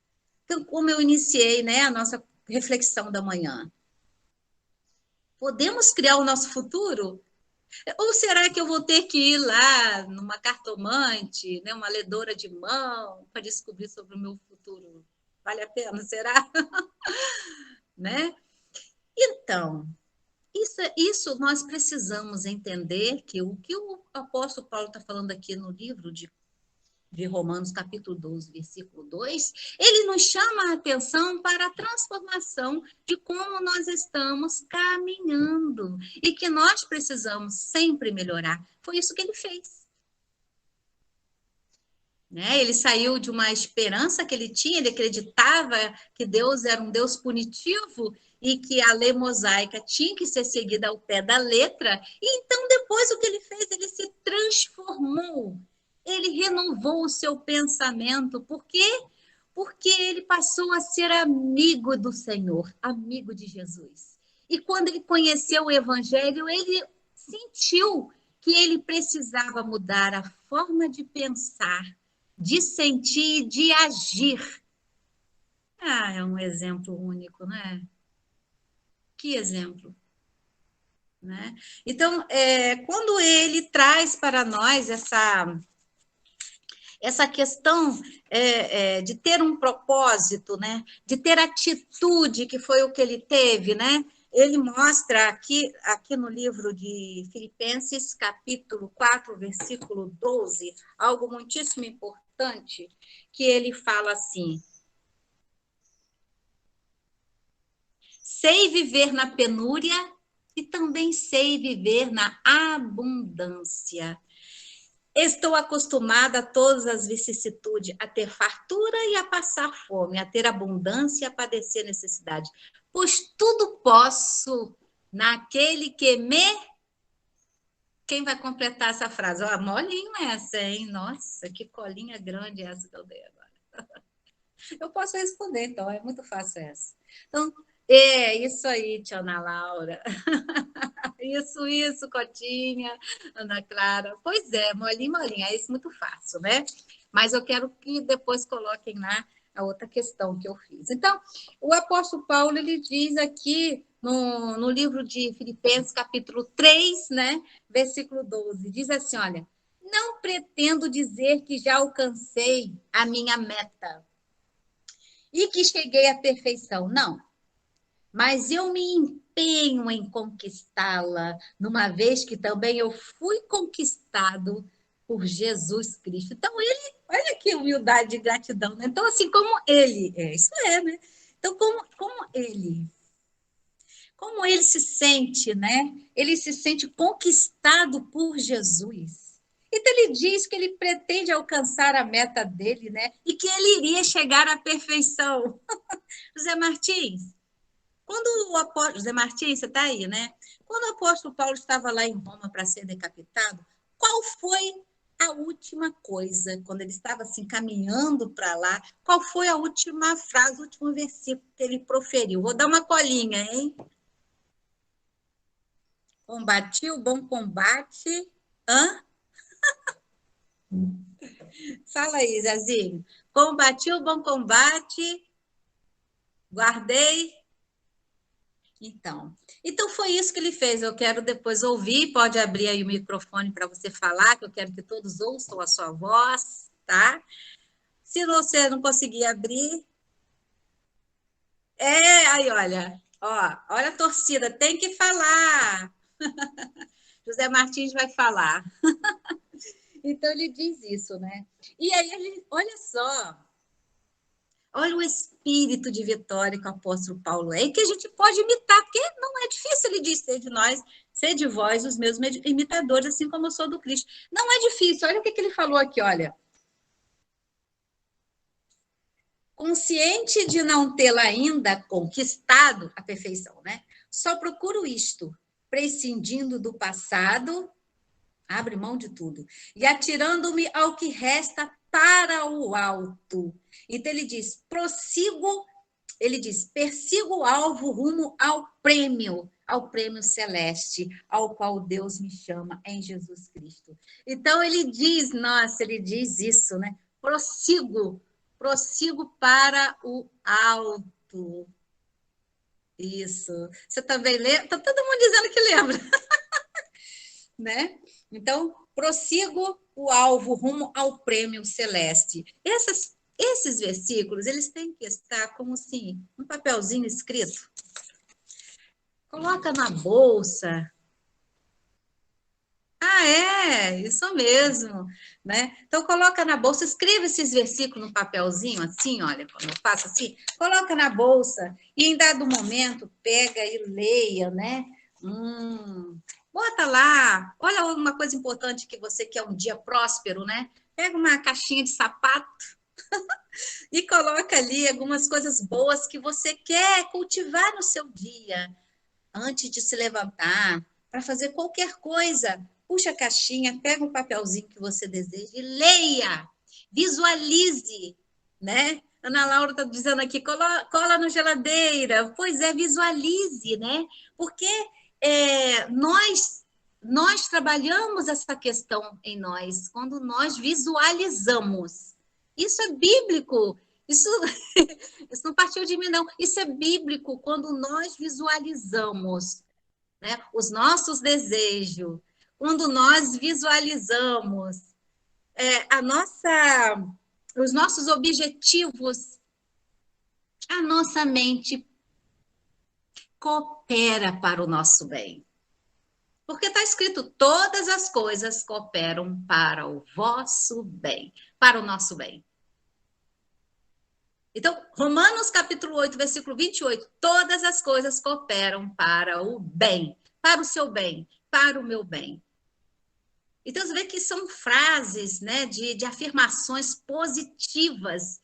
Então, como eu iniciei, né, a nossa reflexão da manhã, podemos criar o nosso futuro? Ou será que eu vou ter que ir lá numa cartomante, né, uma ledora de mão, para descobrir sobre o meu futuro? Vale a pena, será? Né? Então, isso nós precisamos entender que o que o apóstolo Paulo está falando aqui no livro de Romanos, capítulo 12, versículo 2, ele nos chama a atenção para a transformação de como nós estamos caminhando e que nós precisamos sempre melhorar. Foi isso que ele fez. Né? Ele saiu de uma esperança que ele tinha, ele acreditava que Deus era um Deus punitivo e que a lei mosaica tinha que ser seguida ao pé da letra. E então, depois, o que ele fez? Ele se transformou. Ele renovou o seu pensamento. Por quê? Porque ele passou a ser amigo do Senhor, amigo de Jesus. E quando ele conheceu o Evangelho, ele sentiu que ele precisava mudar a forma de pensar, de sentir, de agir. É um exemplo único, né? Que exemplo? Né? Então, quando ele traz para nós essa questão de ter um propósito, né? De ter atitude, que foi o que ele teve, né? Ele mostra aqui no livro de Filipenses, capítulo 4, versículo 12, algo muitíssimo importante, que ele fala assim: sei viver na penúria e também sei viver na abundância. Estou acostumada a todas as vicissitudes, a ter fartura e a passar fome, a ter abundância e a padecer necessidade. Pois tudo posso naquele que me... Quem vai completar essa frase? Ó, molinho essa, hein? Nossa, que colinha grande essa que eu dei agora. Eu posso responder, então, é muito fácil essa. Então, isso aí, tia Ana Laura. Isso, Cotinha, Ana Clara. Pois é, molinho, é isso muito fácil, né? Mas eu quero que depois coloquem lá a outra questão que eu fiz. Então, o apóstolo Paulo, ele diz aqui no livro de Filipenses, capítulo 3, né, versículo 12, diz assim, olha, não pretendo dizer que já alcancei a minha meta e que cheguei à perfeição, não. Mas eu me empenho em conquistá-la, numa vez que também eu fui conquistado por Jesus Cristo. Então, olha que humildade e gratidão, né? Então, assim, como ele, isso né? Então, como ele se sente, né? Ele se sente conquistado por Jesus. Então ele diz que ele pretende alcançar a meta dele, né? E que ele iria chegar à perfeição. José Martins, quando o apóstolo... José Martins, você está aí, né? Quando o apóstolo Paulo estava lá em Roma para ser decapitado, qual foi a última coisa, quando ele estava assim caminhando para lá, qual foi a última frase, o último versículo que ele proferiu? Vou dar uma colinha, hein? Combati o bom combate. Hã? Fala aí, Zezinho. Combati o bom combate, guardei. Então foi isso que ele fez. Eu quero depois ouvir, pode abrir aí o microfone para você falar, que eu quero que todos ouçam a sua voz, tá? Se você não conseguir abrir, aí olha, ó, olha a torcida, tem que falar. José Martins vai falar. Então ele diz isso, né? E aí ele, olha só, olha o espírito de vitória que o apóstolo Paulo é, e que a gente pode imitar, porque não é difícil, ele diz, ser de nós, ser de vós os meus imitadores, assim como eu sou do Cristo. Não é difícil, olha o que ele falou aqui, olha. Consciente de não tê-la ainda conquistado a perfeição, né? Só procuro isto, prescindindo do passado, abre mão de tudo, e atirando-me ao que resta para o alto. Então ele diz, persigo o alvo rumo ao prêmio celeste, ao qual Deus me chama em Jesus Cristo. Então ele diz isso, né? Prossigo para o alto. Isso. Você também lembra? Está todo mundo dizendo que lembra. Né? Então, prossigo o alvo rumo ao prêmio celeste. Esses versículos, eles têm que estar como assim, um papelzinho escrito. Coloca na bolsa. Isso mesmo, né? Então, coloca na bolsa, escreva esses versículos no papelzinho, assim, olha, quando eu faço assim, coloca na bolsa e em dado momento pega e leia, né? Bota lá, olha uma coisa importante que você quer um dia próspero, né? Pega uma caixinha de sapato e coloca ali algumas coisas boas que você quer cultivar no seu dia, antes de se levantar, para fazer qualquer coisa. Puxa a caixinha, pega um papelzinho que você deseja e leia, visualize, né? Ana Laura está dizendo aqui, cola na geladeira. Pois é, visualize, né? Porque nós trabalhamos essa questão em nós, quando nós visualizamos. Isso é bíblico. Isso não partiu de mim, não. Isso é bíblico quando nós visualizamos, né, os nossos desejos, quando nós visualizamos os nossos objetivos, a nossa mente coopera para o nosso bem. Porque está escrito, todas as coisas cooperam para o vosso bem, para o nosso bem. Então, Romanos capítulo 8, versículo 28, todas as coisas cooperam para o bem, para o seu bem, para o meu bem. Então, você vê que são frases, né, de afirmações positivas.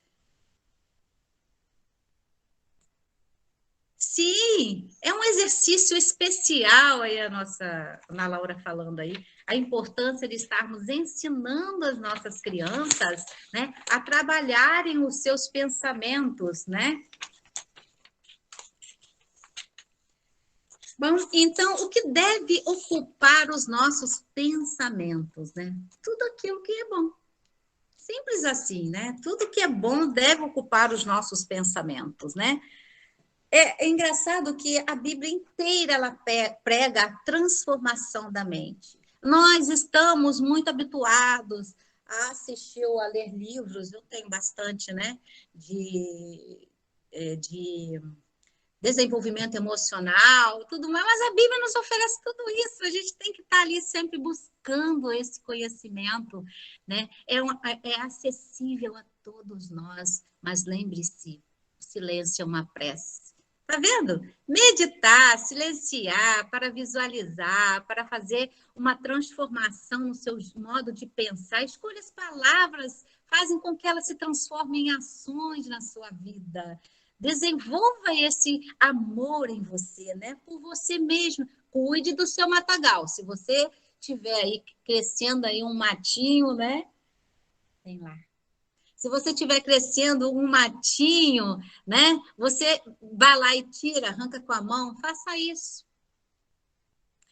Sim, é um exercício especial, aí a nossa Ana Laura falando aí, a importância de estarmos ensinando as nossas crianças, né, a trabalharem os seus pensamentos, né? Bom, então, o que deve ocupar os nossos pensamentos, né? Tudo aquilo que é bom. Simples assim, né? Tudo que é bom deve ocupar os nossos pensamentos, né? É engraçado que a Bíblia inteira ela prega a transformação da mente. Nós estamos muito habituados a assistir ou a ler livros, eu tenho bastante, né? De desenvolvimento emocional, tudo mais, mas a Bíblia nos oferece tudo isso, a gente tem que estar ali sempre buscando esse conhecimento, né? É acessível a todos nós, mas lembre-se, o silêncio é uma prece. Tá vendo? Meditar, silenciar, para visualizar, para fazer uma transformação no seu modo de pensar. Escolha as palavras, fazem com que elas se transformem em ações na sua vida. Desenvolva esse amor em você, né? Por você mesmo. Cuide do seu matagal. Se você tiver aí crescendo aí um matinho, né? Tem lá. Se você estiver crescendo um matinho, né? Você vai lá e tira, arranca com a mão, faça isso.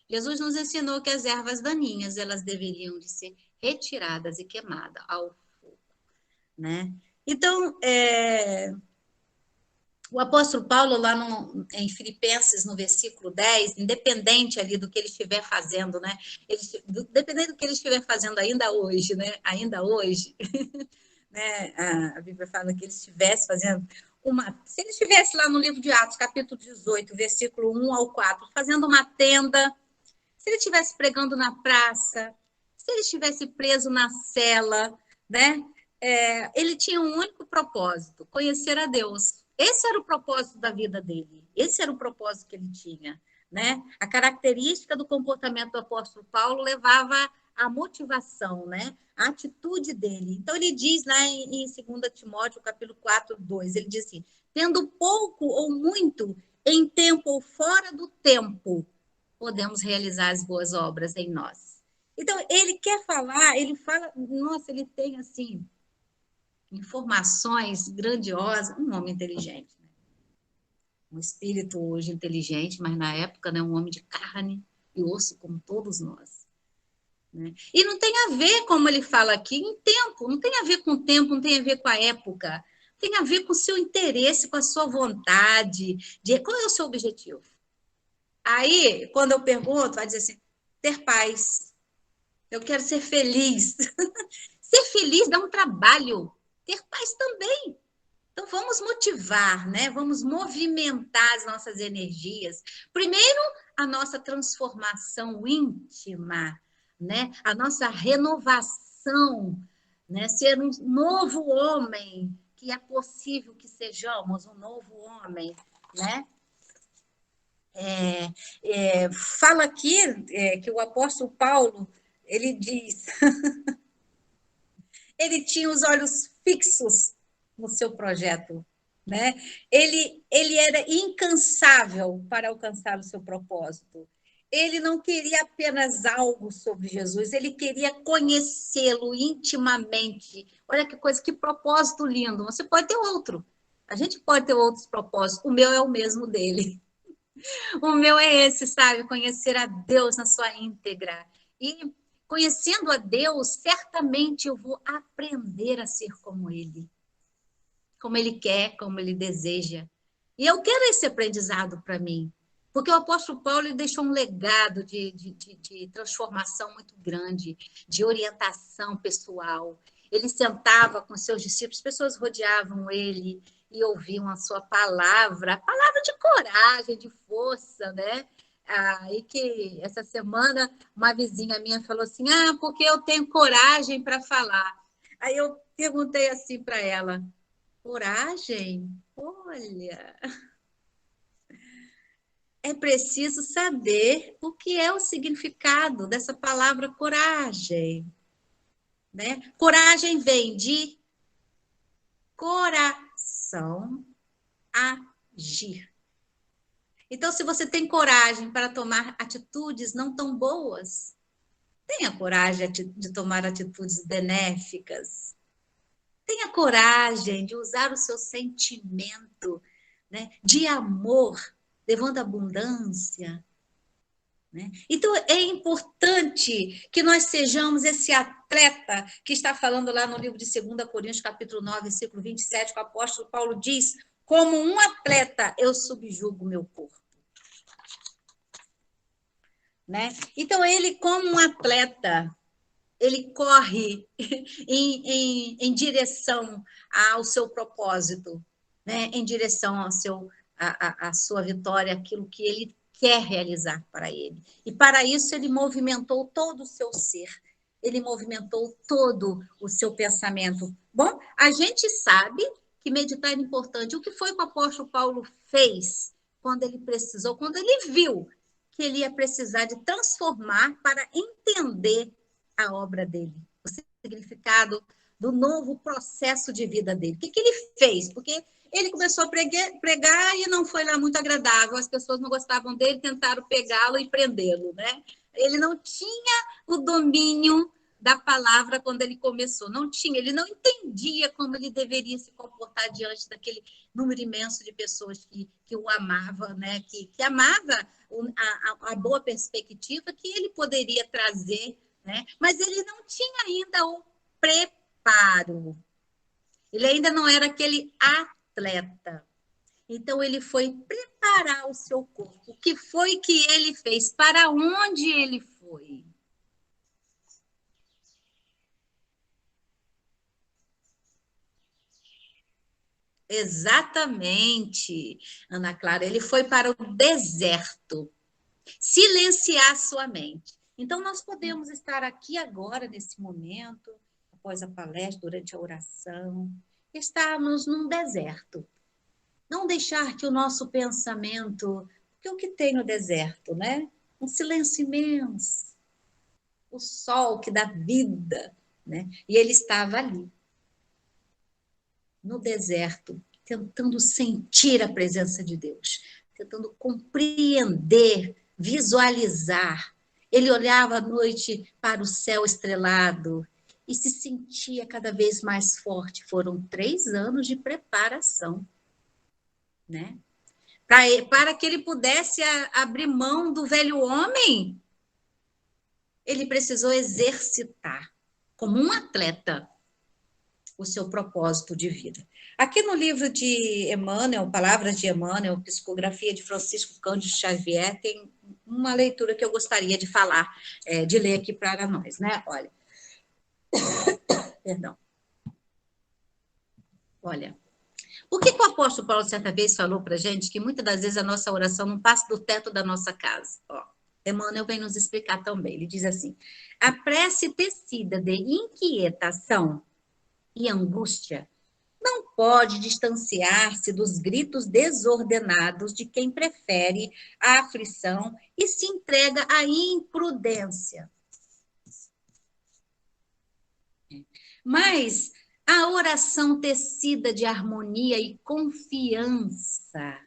Jesus nos ensinou que as ervas daninhas, elas deveriam de ser retiradas e queimadas ao fogo, né? Então, o apóstolo Paulo, lá em Filipenses, no versículo 10, independente ali do que ele estiver fazendo, né? Dependendo do que ele estiver fazendo ainda hoje, né? Ainda hoje, né? A Bíblia fala que ele estivesse fazendo se ele estivesse lá no livro de Atos, capítulo 18, versículo 1 ao 4, fazendo uma tenda, se ele estivesse pregando na praça, se ele estivesse preso na cela, né? Ele tinha um único propósito: conhecer a Deus. Esse era o propósito da vida dele. Esse era o propósito que ele tinha, né? A característica do comportamento do apóstolo Paulo levava à motivação, né? A atitude dele. Então, ele diz lá em 2 Timóteo, capítulo 4, 2, ele diz assim: tendo pouco ou muito, em tempo ou fora do tempo, podemos realizar as boas obras em nós. Então, ele quer falar, ele fala, nossa, ele tem, assim, informações grandiosas, um homem inteligente, né? Um espírito hoje inteligente, mas na época, né, um homem de carne e osso, como todos nós. Né? E não tem a ver, como ele fala aqui, em tempo, não tem a ver com o tempo, não tem a ver com a época, tem a ver com o seu interesse, com a sua vontade, qual é o seu objetivo? Aí, quando eu pergunto, vai dizer assim: ter paz, eu quero ser feliz. Ser feliz dá um trabalho, ter paz também. Então, vamos motivar, né? Vamos movimentar as nossas energias. Primeiro, a nossa transformação íntima, né? A nossa renovação, né? Ser um novo homem, que é possível que sejamos um novo homem, né? Fala aqui que o apóstolo Paulo, ele diz, ele tinha os olhos fixos no seu projeto, né? Ele era incansável para alcançar o seu propósito. Ele não queria apenas algo sobre Jesus, ele queria conhecê-lo intimamente. Olha que coisa, que propósito lindo. Você pode ter outro. A gente pode ter outros propósitos. O meu é o mesmo dele. O meu é esse, sabe? Conhecer a Deus na sua íntegra. E conhecendo a Deus, certamente eu vou aprender a ser como Ele. Como Ele quer, como Ele deseja. E eu quero esse aprendizado para mim. Porque o apóstolo Paulo ele deixou um legado de transformação muito grande, de orientação pessoal. Ele sentava com seus discípulos, as pessoas rodeavam ele e ouviam a sua palavra de coragem, de força, né? E que essa semana uma vizinha minha falou assim: porque eu tenho coragem para falar. Aí eu perguntei assim para ela: coragem? Olha, é preciso saber o que é o significado dessa palavra coragem, né? Coragem vem de coração, agir. Então, se você tem coragem para tomar atitudes não tão boas, tenha coragem de tomar atitudes benéficas. Tenha coragem de usar o seu sentimento, né, de amor, levando abundância. Né? Então, é importante que nós sejamos esse atleta que está falando lá no livro de 2 Coríntios, capítulo 9, versículo 27, que o apóstolo Paulo diz: como um atleta, eu subjugo o meu corpo. Né? Então, ele, como um atleta, ele corre em direção ao seu propósito, né? Em direção à sua vitória, aquilo que ele quer realizar para ele. E para isso ele movimentou todo o seu ser, ele movimentou todo o seu pensamento. Bom, a gente sabe que meditar é importante. O que foi que o apóstolo Paulo fez quando ele precisou, quando ele viu que ele ia precisar de transformar para entender a obra dele, o significado do novo processo de vida dele. O que ele fez? Porque ele começou a pregar e não foi lá muito agradável, as pessoas não gostavam dele, tentaram pegá-lo e prendê-lo, né? Ele não tinha o domínio da palavra quando ele começou, não tinha, ele não entendia como ele deveria se comportar diante daquele número imenso de pessoas que o amava, né? que amava a boa perspectiva que ele poderia trazer, né? Mas ele não tinha ainda o preparo, ele ainda não era aquele atleta. Então, ele foi preparar o seu corpo. O que foi que ele fez? Para onde ele foi? Exatamente, Ana Clara. Ele foi para o deserto, silenciar sua mente. Então, nós podemos estar aqui agora, nesse momento, após a palestra, durante a oração, estarmos num deserto. Não deixar que o nosso pensamento... Porque o que tem no deserto, né? Um silêncio imenso. O sol que dá vida, né? E ele estava ali, no deserto, tentando sentir a presença de Deus, tentando compreender, visualizar. Ele olhava à noite para o céu estrelado e se sentia cada vez mais forte. Foram 3 anos de preparação, né? Para que ele pudesse abrir mão do velho homem, ele precisou exercitar, como um atleta, o seu propósito de vida. Aqui no livro de Emmanuel, Palavras de Emmanuel, Psicografia de Francisco Cândido Xavier, tem uma leitura que eu gostaria de falar, de ler aqui para nós, né? Olha, perdão. Olha, o que o apóstolo Paulo certa vez falou para a gente? Que muitas das vezes a nossa oração não passa do teto da nossa casa. Ó, Emmanuel vem nos explicar também. Ele diz assim: a prece tecida de inquietação e angústia não pode distanciar-se dos gritos desordenados de quem prefere a aflição e se entrega à imprudência. Mas a oração tecida de harmonia e confiança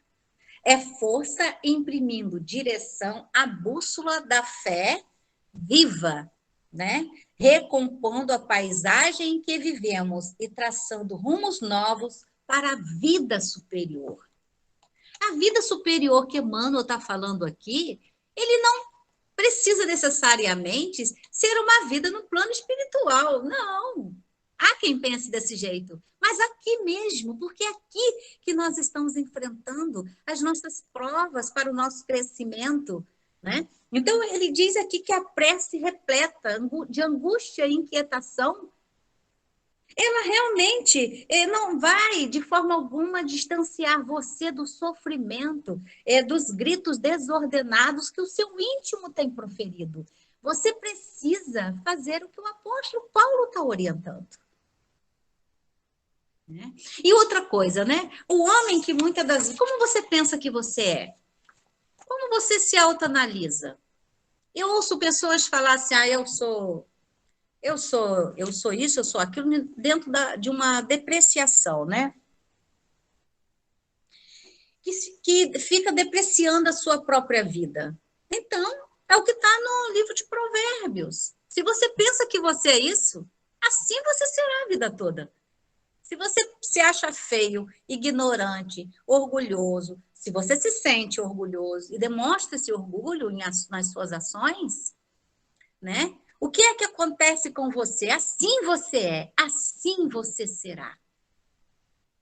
é força imprimindo direção à bússola da fé viva, né? Recompondo a paisagem em que vivemos e traçando rumos novos para a vida superior. A vida superior que Emmanuel está falando aqui, ele não precisa necessariamente ser uma vida no plano espiritual, não. Há quem pense desse jeito, mas aqui mesmo, porque é aqui que nós estamos enfrentando as nossas provas para o nosso crescimento, né? Então, ele diz aqui que a prece repleta de angústia e inquietação, ela realmente não vai, de forma alguma, distanciar você do sofrimento, dos gritos desordenados que o seu íntimo tem proferido. Você precisa fazer o que o apóstolo Paulo está orientando. Né? E outra coisa, né? O homem que muitas das vezes... Como você pensa que você é? Como você se autoanalisa? Eu ouço pessoas falar assim, eu sou isso, eu sou aquilo, dentro de uma depreciação, né? Que fica depreciando a sua própria vida. Então, é o que está no livro de Provérbios. Se você pensa que você é isso, assim você será a vida toda. Se você se acha feio, ignorante, orgulhoso, se você se sente orgulhoso e demonstra esse orgulho nas suas ações, né? O que é que acontece com você? Assim você é, assim você será.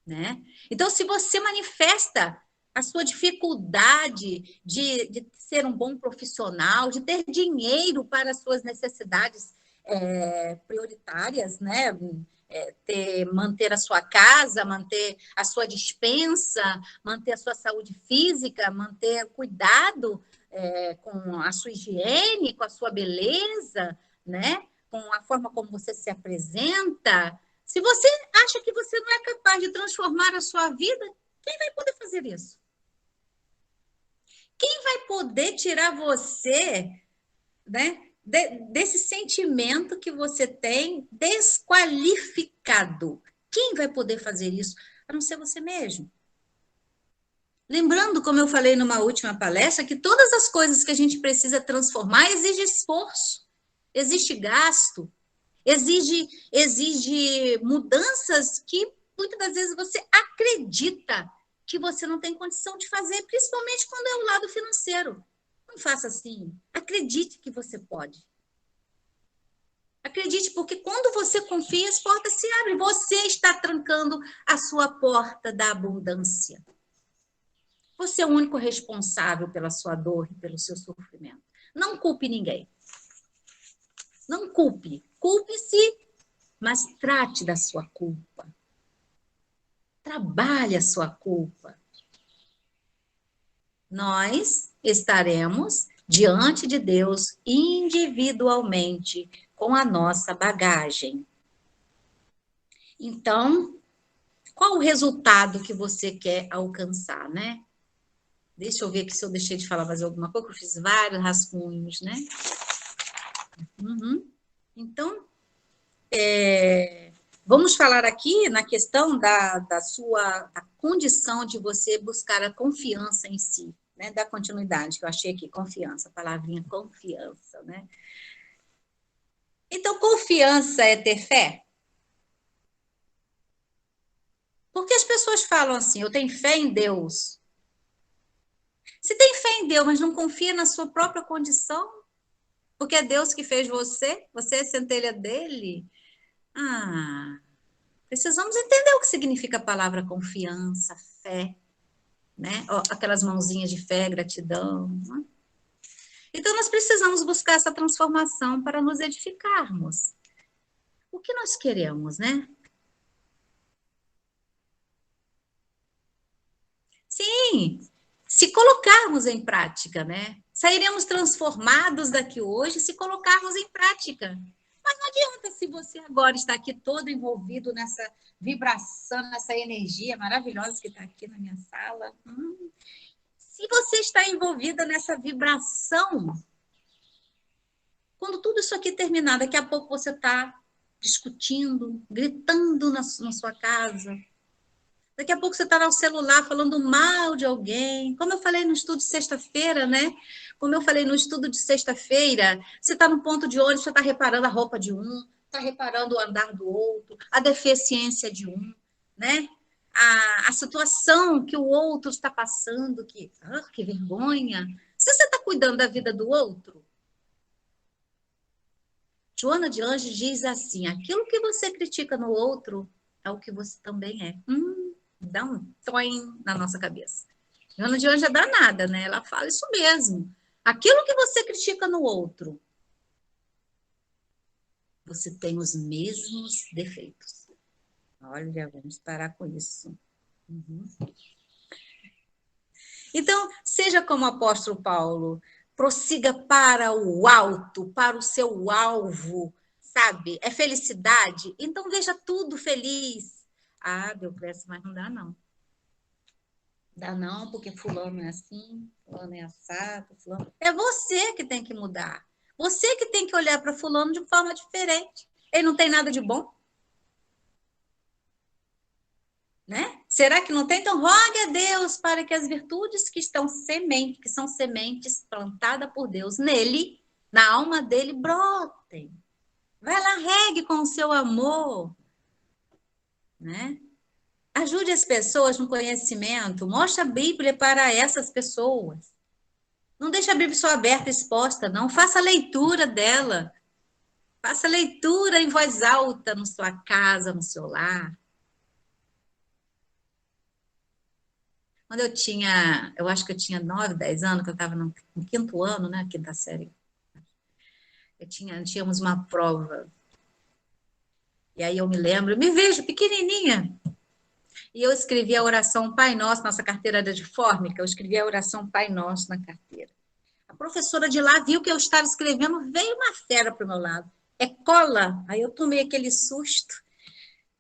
Né? Então, se você manifesta a sua dificuldade de ser um bom profissional, de ter dinheiro para as suas necessidades prioritárias, né? Manter a sua casa, manter a sua despensa, manter a sua saúde física, manter cuidado com a sua higiene, com a sua beleza, né? Com a forma como você se apresenta. Se você acha que você não é capaz de transformar a sua vida, quem vai poder fazer isso? poder tirar você, né, desse sentimento que você tem desqualificado. Quem vai poder fazer isso? A não ser você mesmo. Lembrando, como eu falei numa última palestra, que todas as coisas que a gente precisa transformar exige esforço, exige gasto, exige mudanças que muitas das vezes você acredita que você não tem condição de fazer, principalmente quando é o lado financeiro. Não faça assim. Acredite que você pode. Acredite, porque quando você confia, as portas se abrem. Você está trancando a sua porta da abundância. Você é o único responsável pela sua dor e pelo seu sofrimento. Não culpe ninguém. Não culpe. Culpe-se, mas trate da sua culpa. Trabalhe a sua culpa. Nós estaremos diante de Deus individualmente com a nossa bagagem. Então, qual o resultado que você quer alcançar, né? Deixa eu ver aqui se eu deixei de falar mais alguma coisa, eu fiz vários rascunhos, né? Então, vamos falar aqui na questão da sua condição de você buscar a confiança em si, né? Da continuidade, que eu achei aqui, confiança, a palavrinha confiança, né? Então, confiança é ter fé? Porque as pessoas falam assim, eu tenho fé em Deus. Se tem fé em Deus, mas não confia na sua própria condição, porque é Deus que fez você, você é centelha dele. Precisamos entender o que significa a palavra confiança, fé, né? Aquelas mãozinhas de fé, gratidão. Né? Então, nós precisamos buscar essa transformação para nos edificarmos. O que nós queremos, né? Sim, se colocarmos em prática, né? Sairemos transformados daqui hoje se colocarmos em prática. Mas não adianta se você agora está aqui todo envolvido nessa vibração, nessa energia maravilhosa que está aqui na minha sala. Se você está envolvida nessa vibração, quando tudo isso aqui terminar, daqui a pouco você está discutindo, gritando na sua casa. Daqui a pouco você está no celular falando mal de alguém. Como eu falei no estudo de sexta-feira, né? Como eu falei no estudo de sexta-feira, você está no ponto de ônibus, você está reparando a roupa de um, está reparando o andar do outro, a deficiência de um, né? A situação que o outro está passando, que vergonha. Se você está cuidando da vida do outro, Joana de Anjos diz assim, aquilo que você critica no outro é o que você também é. Dá um toim na nossa cabeça. Joana de Anjos é danada, né? Ela fala isso mesmo. Aquilo que você critica no outro, você tem os mesmos defeitos. Olha, vamos parar com isso. Então, seja como o apóstolo Paulo, prossiga para o alto, para o seu alvo, sabe? É felicidade? Então, veja tudo feliz. Deoclésio, mas não dá, não. Dá não, porque fulano é assim, fulano é assado, fulano... É você que tem que mudar. Você que tem que olhar para fulano de forma diferente. Ele não tem nada de bom? Né? Será que não tem? Então, rogue a Deus para que as virtudes que são sementes plantadas por Deus nele, na alma dele, brotem. Vai lá, regue com o seu amor. Né? Ajude as pessoas no conhecimento, mostre a Bíblia para essas pessoas. Não deixe a Bíblia só aberta, exposta, não. Faça a leitura dela. Faça a leitura em voz alta na sua casa, no seu lar. Quando eu acho que eu tinha 9, 10 anos, que eu estava no quinto ano, né, quinta série. Tínhamos uma prova. E aí eu me vejo pequenininha. E eu escrevi a oração Pai Nosso, nossa carteira era de fórmica, eu escrevi a oração Pai Nosso na carteira. A professora de lá viu que eu estava escrevendo, veio uma fera para o meu lado. É cola. Aí eu tomei aquele susto.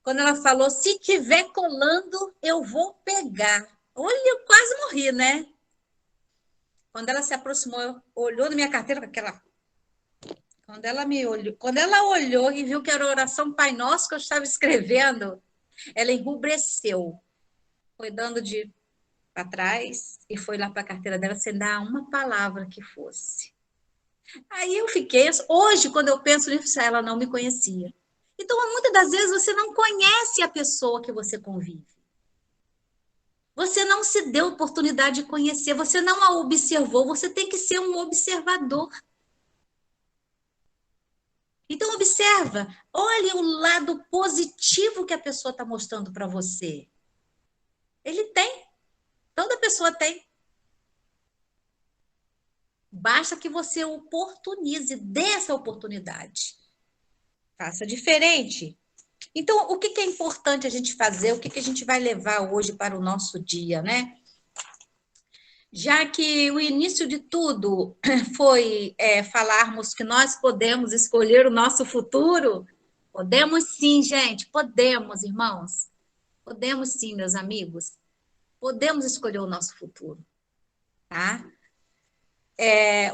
Quando ela falou, se tiver colando, eu vou pegar. Olha, eu quase morri, né? Quando ela se aproximou, olhou na minha carteira com aquela... Quando ela olhou e viu que era a oração Pai Nosso que eu estava escrevendo, ela enrubesceu. Foi dando de para trás e foi lá para a carteira dela sem dar uma palavra que fosse. Aí eu fiquei... Hoje, quando eu penso nisso, ela não me conhecia. Então, muitas das vezes, você não conhece a pessoa que você convive. Você não se deu oportunidade de conhecer, você não a observou, você tem que ser um observador. Então, observa, olhe o lado positivo que a pessoa está mostrando para você. Ele tem, toda pessoa tem. Basta que você oportunize, dê essa oportunidade. Faça diferente. Então, o que é importante a gente fazer? O que a gente vai levar hoje para o nosso dia, né? Já que o início de tudo foi falarmos que nós podemos escolher o nosso futuro, podemos sim, gente, podemos, irmãos. Podemos sim, meus amigos. Podemos escolher o nosso futuro, tá?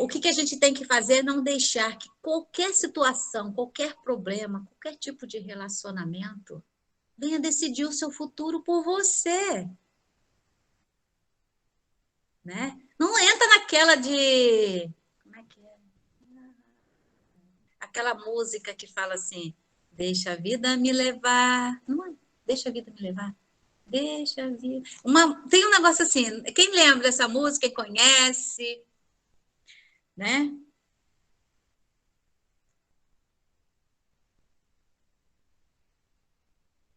O que a gente tem que fazer é não deixar que qualquer situação, qualquer problema, qualquer tipo de relacionamento venha decidir o seu futuro por você, né? Não entra naquela de... Como é que é? Aquela música que fala assim, deixa a vida me levar. Não é? Deixa a vida me levar. Deixa a vida... Tem um negócio assim, quem lembra dessa música, quem conhece, né?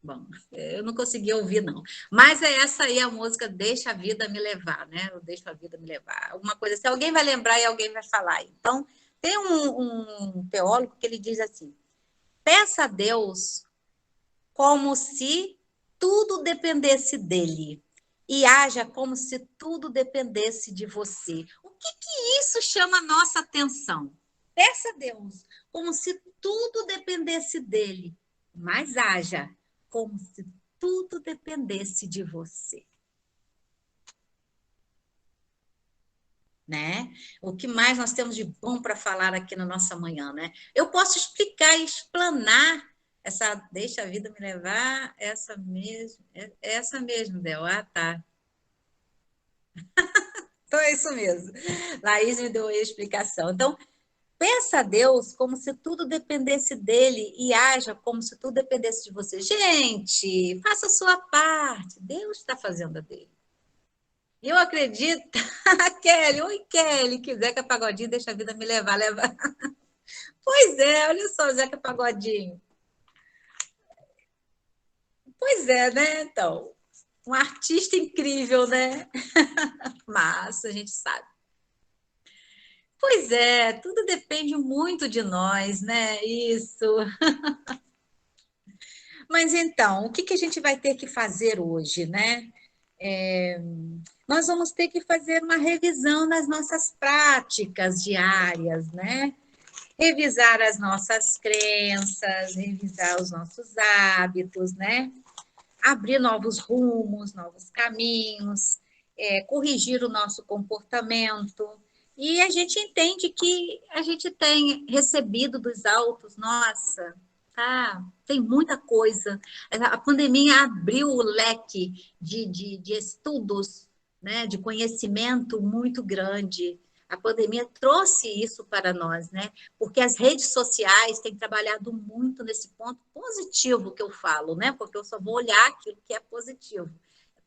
Bom, eu não consegui ouvir, não. Mas é essa aí a música Deixa a Vida Me Levar, né? Eu deixo a vida me levar. Alguma coisa assim, alguém vai lembrar e alguém vai falar. Então, tem um teólogo que ele diz assim, peça a Deus como se tudo dependesse dele e haja como se tudo dependesse de você. O que isso chama a nossa atenção? Peça a Deus como se tudo dependesse dele, mas haja como se tudo dependesse de você. Né? O que mais nós temos de bom para falar aqui na nossa manhã, né? Eu posso explicar e explanar essa deixa a vida me levar, essa mesmo, Del. Ah, tá. Então é isso mesmo. Laís me deu a explicação. Então, peça a Deus como se tudo dependesse dele e haja como se tudo dependesse de você. Gente, faça a sua parte. Deus está fazendo a dele. Eu acredito, Kelly, oi Kelly, que Zeca Pagodinho deixa a vida me levar. Pois é, olha só, Zeca Pagodinho. Pois é, né? Então, um artista incrível, né? Mas a gente sabe. Pois é, tudo depende muito de nós, né? Isso. Mas então, o que a gente vai ter que fazer hoje, né? Nós vamos ter que fazer uma revisão nas nossas práticas diárias, né? Revisar as nossas crenças, revisar os nossos hábitos, né? Abrir novos rumos, novos caminhos, corrigir o nosso comportamento. E a gente entende que a gente tem recebido dos altos, nossa, tá, tem muita coisa. A pandemia abriu o leque de estudos, né, de conhecimento muito grande. A pandemia trouxe isso para nós, né? Porque as redes sociais têm trabalhado muito nesse ponto positivo que eu falo, né? Porque eu só vou olhar aquilo que é positivo.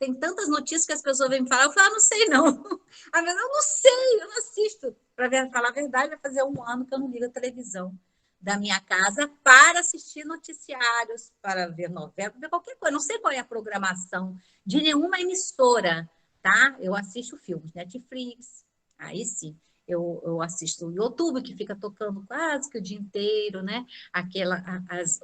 Tem tantas notícias que as pessoas vêm me falar, eu falo, não sei não. Eu não sei, eu não assisto. Para falar a verdade, vai fazer 1 ano que eu não ligo a televisão da minha casa para assistir noticiários, para ver novela, para ver qualquer coisa. Não sei qual é a programação de nenhuma emissora, tá? Eu assisto filmes, Netflix, aí sim. Eu assisto o YouTube, que fica tocando quase que o dia inteiro, né?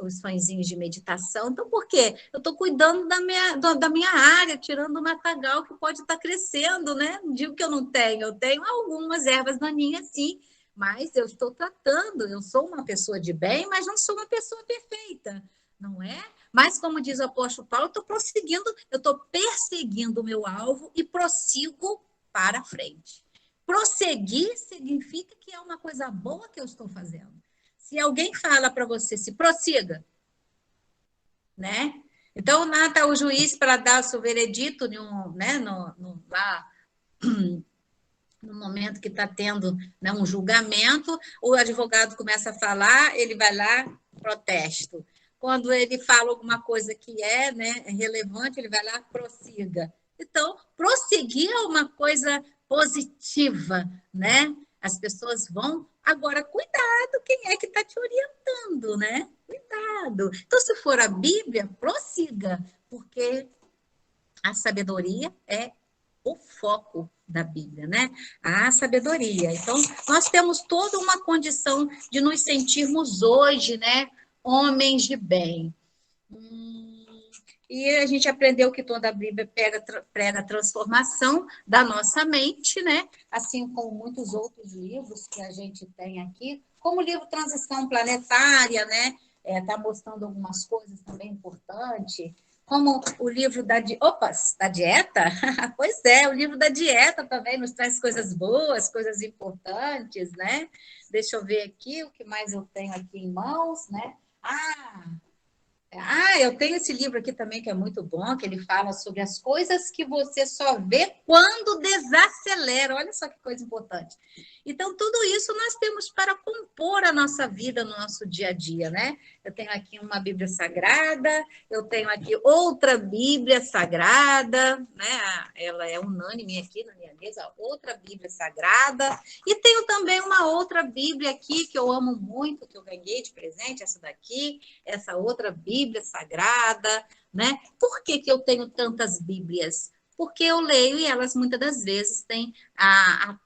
Os sonzinhos de meditação. Então, por quê? Eu estou cuidando da minha área, tirando o matagal que pode estar crescendo, né? Não digo que eu não tenho, eu tenho algumas ervas daninhas, sim, mas eu estou tratando, eu sou uma pessoa de bem, mas não sou uma pessoa perfeita, não é? Mas, como diz o apóstolo Paulo, eu estou perseguindo o meu alvo e prossigo para frente. prosseguir significa que é uma coisa boa que eu estou fazendo. Se alguém fala para você, se prossiga, né? Então, nada o juiz para dar o seu veredito né, lá, no momento que está tendo, né, um julgamento, o advogado começa a falar, ele vai lá, protesto. Quando ele fala alguma coisa que né, é relevante, ele vai lá, prossiga. Então, prosseguir é uma coisa positiva, né? As pessoas vão... Agora, cuidado, quem é que está te orientando, né? Cuidado. Então, se for a Bíblia, prossiga, porque a sabedoria é o foco da Bíblia, né? A sabedoria. Então, nós temos toda uma condição de nos sentirmos hoje, né? Homens de bem. E a gente aprendeu que toda a Bíblia prega a transformação da nossa mente, né? Assim como muitos outros livros que a gente tem aqui, como o livro Transição Planetária, né? Tá mostrando algumas coisas também importantes, como o livro da dieta. Pois é, o livro da dieta também nos traz coisas boas, coisas importantes, né? Deixa eu ver aqui o que mais eu tenho aqui em mãos, né? Eu tenho esse livro aqui também que é muito bom, que ele fala sobre as coisas que você só vê quando desacelera. Olha só que coisa importante. Então, tudo isso nós temos para compor a nossa vida no nosso dia a dia, né? Eu tenho aqui uma Bíblia Sagrada, eu tenho aqui outra Bíblia Sagrada, né? Ela é unânime aqui na minha mesa, outra Bíblia Sagrada. E tenho também uma outra Bíblia aqui que eu amo muito, que eu ganhei de presente, essa daqui, essa outra Bíblia Sagrada, né? Por que que eu tenho tantas Bíblias? Porque eu leio e elas muitas das vezes têm a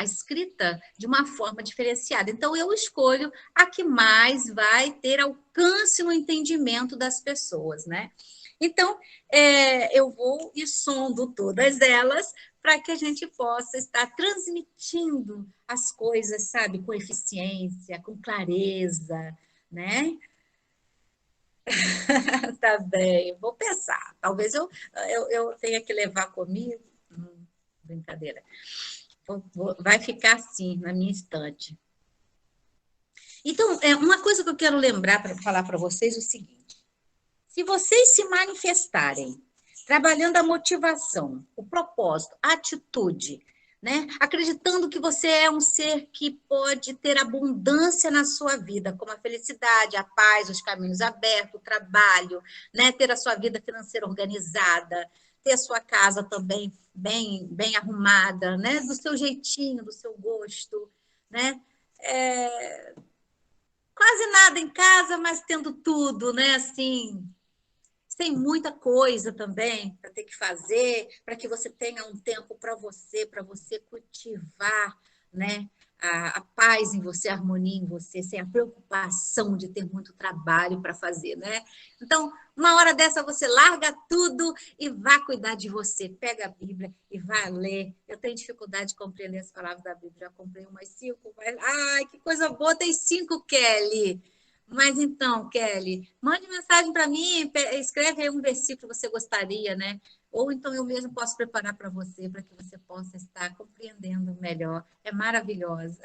escrita de uma forma diferenciada. Então, eu escolho a que mais vai ter alcance no entendimento das pessoas, né? Então, eu vou e sondo todas elas para que a gente possa estar transmitindo as coisas, sabe, com eficiência, com clareza, né? Tá bem, vou pensar. Talvez eu tenha que levar comigo. Brincadeira. Vai ficar assim, na minha estante. Então, uma coisa que eu quero lembrar para falar para vocês é o seguinte: se vocês se manifestarem trabalhando a motivação, o propósito, a atitude, né? Acreditando que você é um ser que pode ter abundância na sua vida, como a felicidade, a paz, os caminhos abertos, o trabalho, né? Ter a sua vida financeira organizada, ter a sua casa também bem arrumada, né? Do seu jeitinho, do seu gosto, né? Quase nada em casa, mas tendo tudo, né? Assim, tem muita coisa também para ter que fazer, para que você tenha um tempo para você cultivar, né? A paz em você, a harmonia em você, sem a preocupação de ter muito trabalho para fazer, né? Então, uma hora dessa você larga tudo e vá cuidar de você. Pega a Bíblia e vá ler. Eu tenho dificuldade de compreender as palavras da Bíblia. Já comprei umas 5, mas... Ai, que coisa boa, tem 5, Kelly! Mas então, Kelly, mande mensagem para mim, escreve aí um versículo que você gostaria, né? Ou então eu mesmo posso preparar para você, para que você possa estar compreendendo melhor. É maravilhosa.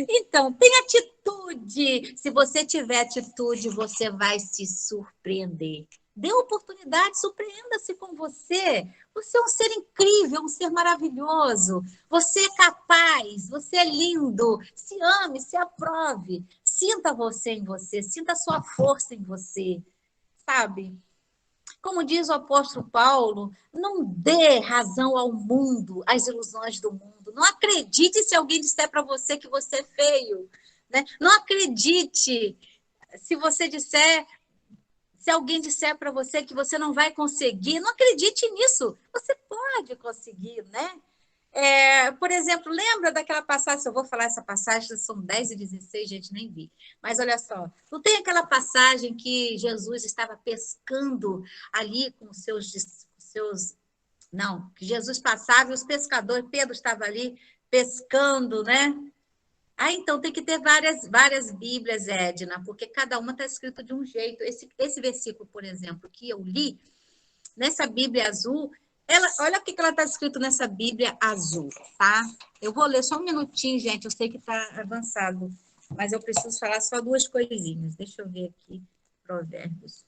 Então, tem atitude. Se você tiver atitude, você vai se surpreender. Dê oportunidade, surpreenda-se com você. Você é um ser incrível, um ser maravilhoso. Você é capaz, você é lindo. Se ame, se aprove. Sinta você em você, sinta a sua força em você, sabe? Como diz o apóstolo Paulo, não dê razão ao mundo, às ilusões do mundo. Não acredite se alguém disser para você que você é feio, né? Não acredite se alguém disser para você que você não vai conseguir. Não acredite nisso. Você pode conseguir, né? Por exemplo, lembra daquela passagem, eu vou falar essa passagem, são 10h16, gente, nem vi. Mas olha só, não tem aquela passagem que Jesus estava pescando ali com os seus... Não, que Jesus passava e os pescadores, Pedro estava ali pescando, né? Então tem que ter várias Bíblias, Edna, porque cada uma está escrita de um jeito. Esse versículo, por exemplo, que eu li, nessa Bíblia azul, Olha o que ela está escrito nessa Bíblia azul, tá? Eu vou ler só um minutinho, gente. Eu sei que está avançado, mas eu preciso falar só duas coisinhas. Deixa eu ver aqui, Provérbios.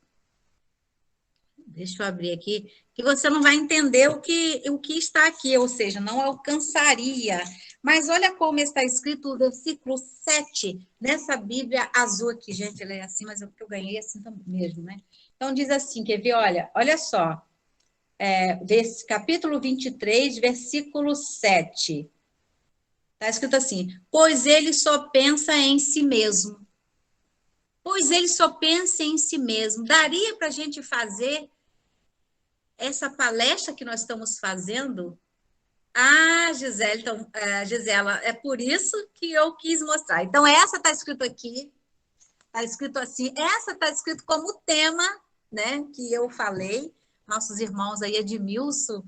Deixa eu abrir aqui, que você não vai entender o que está aqui, ou seja, não alcançaria. Mas olha como está escrito o versículo 7 nessa Bíblia azul aqui. Gente, ela é assim, mas é porque eu ganhei assim mesmo, né? Então diz assim, quer ver? Olha só. Capítulo 23, versículo 7. Está escrito assim: pois ele só pensa em si mesmo. Pois ele só pensa em si mesmo. Daria para a gente fazer essa palestra que nós estamos fazendo? Ah, Gisele, então, Gisela, é por isso que eu quis mostrar. Então, essa está escrito aqui, está escrito assim, essa está escrito como tema, né, que eu falei. Nossos irmãos aí, Edmilson,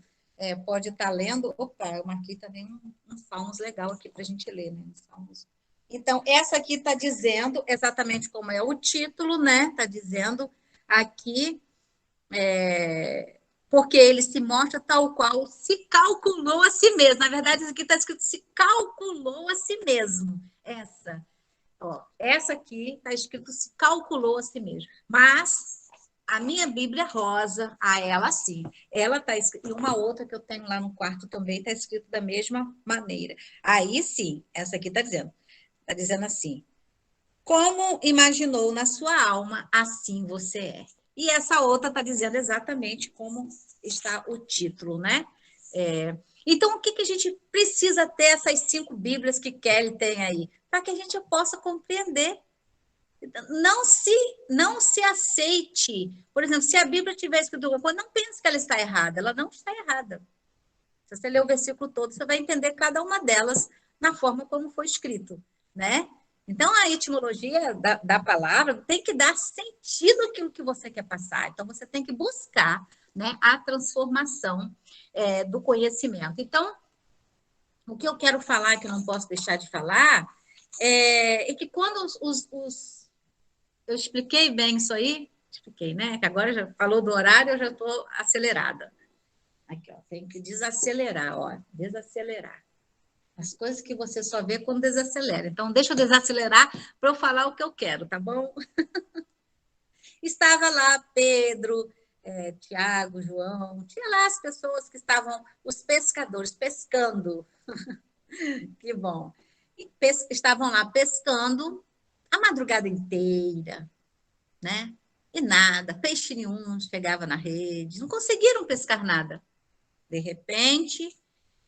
pode estar lendo. Opa, eu marquei também um Salmos legal aqui para a gente ler, né? Salmos. Então, essa aqui está dizendo exatamente como é o título, né? Está dizendo aqui, porque ele se mostra tal qual se calculou a si mesmo. Na verdade, isso aqui está escrito se calculou a si mesmo. Essa aqui está escrito se calculou a si mesmo. Mas a minha Bíblia rosa, ela sim. Ela está escrita, e uma outra que eu tenho lá no quarto também está escrito da mesma maneira. Aí sim, essa aqui está dizendo assim: como imaginou na sua alma, assim você é. E essa outra está dizendo exatamente como está o título, né? Então, o que a gente precisa ter essas 5 Bíblias que Kelly tem aí? Para que a gente possa compreender. Não se aceite. Por exemplo, se a Bíblia tiver escrito alguma coisa, não pense que ela está errada. Ela não está errada. Se você ler o versículo todo, você vai entender cada uma delas na forma como foi escrito, né? Então, a etimologia da palavra tem que dar sentido àquilo que você quer passar. Então, você tem que buscar, né, a transformação do conhecimento. Então, o que eu quero falar, que eu não posso deixar de falar, é que quando eu expliquei bem isso aí? Expliquei, né? Que agora já falou do horário, eu já estou acelerada. Aqui, ó, tem que desacelerar, ó, desacelerar. As coisas que você só vê quando desacelera. Então, deixa eu desacelerar para eu falar o que eu quero, tá bom? Estava lá Pedro, Tiago, João, tinha lá as pessoas que estavam, os pescadores, pescando. Que bom. Estavam lá pescando a madrugada inteira, né? E nada, peixe nenhum chegava na rede, não conseguiram pescar nada. De repente,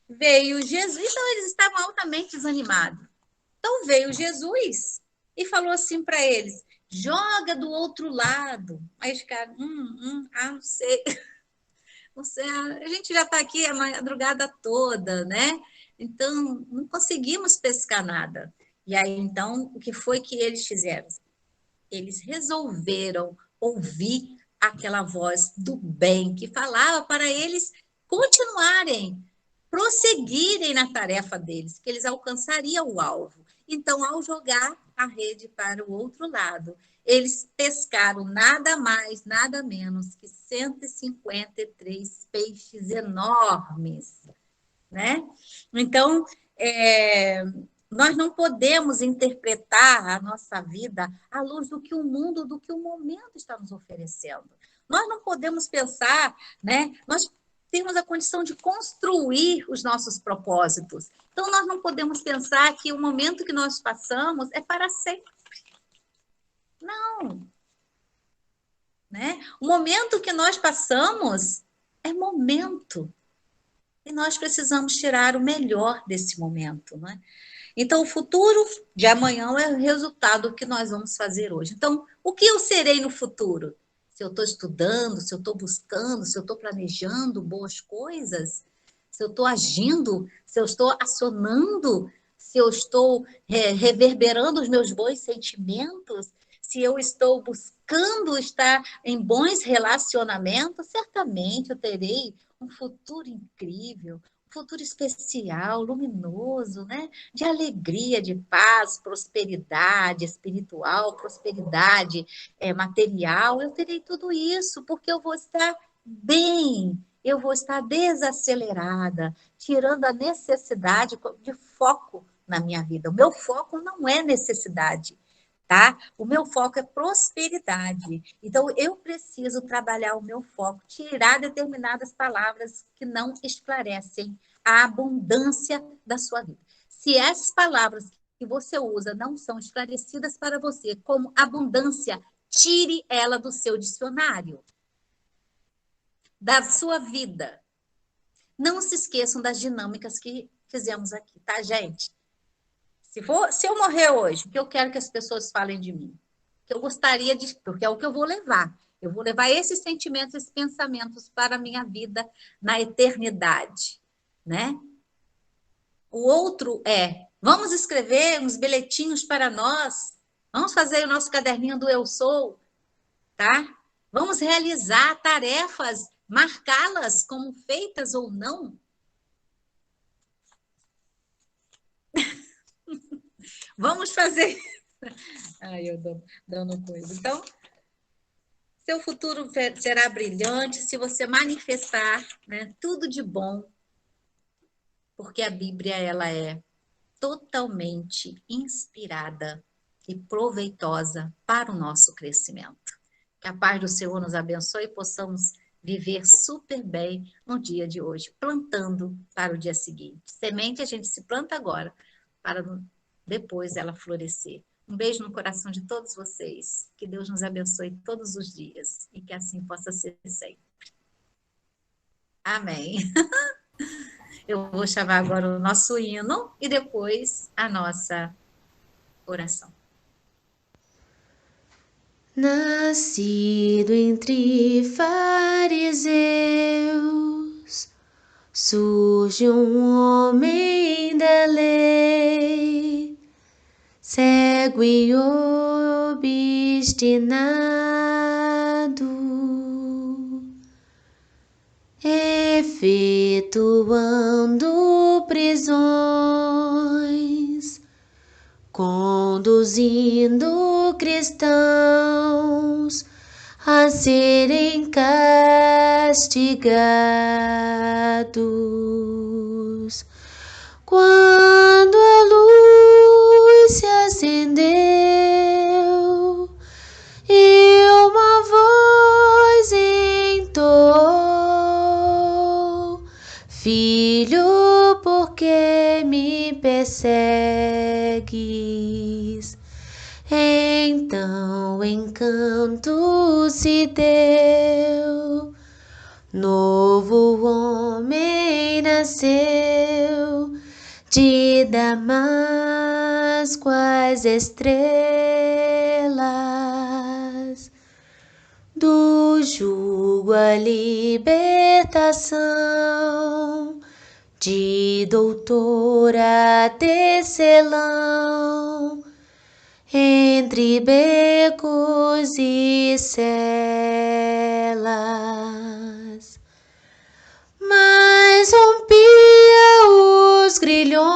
veio Jesus, então eles estavam altamente desanimados. Então veio Jesus e falou assim para eles: joga do outro lado. Aí eles ficaram, não sei. A gente já está aqui a madrugada toda, né? Então, não conseguimos pescar nada. E aí, então, o que foi que eles fizeram? Eles resolveram ouvir aquela voz do bem que falava para eles continuarem, prosseguirem na tarefa deles, que eles alcançariam o alvo. Então, ao jogar a rede para o outro lado, eles pescaram nada mais, nada menos que 153 peixes enormes, né? Então, nós não podemos interpretar a nossa vida à luz do que o mundo, do que o momento está nos oferecendo. Nós não podemos pensar, né? Nós temos a condição de construir os nossos propósitos. Então, nós não podemos pensar que o momento que nós passamos é para sempre. Não. Né? O momento que nós passamos é momento. E nós precisamos tirar o melhor desse momento, né? Então, o futuro de amanhã é o resultado do que nós vamos fazer hoje. Então, o que eu serei no futuro? Se eu estou estudando, se eu estou buscando, se eu estou planejando boas coisas, se eu estou agindo, se eu estou acionando, se eu estou reverberando os meus bons sentimentos, se eu estou buscando estar em bons relacionamentos, certamente eu terei um futuro incrível, um futuro especial, luminoso, né? De alegria, de paz, prosperidade espiritual, prosperidade material. Eu terei tudo isso, porque eu vou estar bem, eu vou estar desacelerada, tirando a necessidade de foco na minha vida. O meu foco não é necessidade, tá? O meu foco é prosperidade. Então, eu preciso trabalhar o meu foco, tirar determinadas palavras que não esclarecem a abundância da sua vida. Se essas palavras que você usa não são esclarecidas para você como abundância, tire ela do seu dicionário, da sua vida. Não se esqueçam das dinâmicas que fizemos aqui, tá, gente? Se eu morrer hoje, o que eu quero que as pessoas falem de mim? O que eu gostaria de, porque é o que eu vou levar. Eu vou levar esses sentimentos, esses pensamentos para a minha vida na eternidade, né? O outro é, vamos escrever uns bilhetinhos para nós, vamos fazer o nosso caderninho do Eu Sou, tá? Vamos realizar tarefas, marcá-las como feitas ou não. Vamos fazer. Ai, eu dando coisa. Então, seu futuro será brilhante se você manifestar, né, tudo de bom, porque a Bíblia ela é totalmente inspirada e proveitosa para o nosso crescimento. Que a paz do Senhor nos abençoe e possamos viver super bem no dia de hoje, plantando para o dia seguinte. Semente a gente se planta agora, para depois ela florescer. Um beijo no coração de todos vocês. Que Deus nos abençoe todos os dias e que assim possa ser sempre. Amém. Eu vou chamar agora o nosso hino e depois a nossa oração. Nascido entre fariseus, surge um homem da lei, cego e obstinado, efetuando prisões, conduzindo cristãos a serem castigados. Quando a luz se acendeu e uma voz entoou: Filho, por que me persegues? Então encanto se deu, novo homem nasceu, de Damasco as estrelas, do jugo a libertação, de doutor a tecelão, entre becos e celas. Mas rompia os grilhões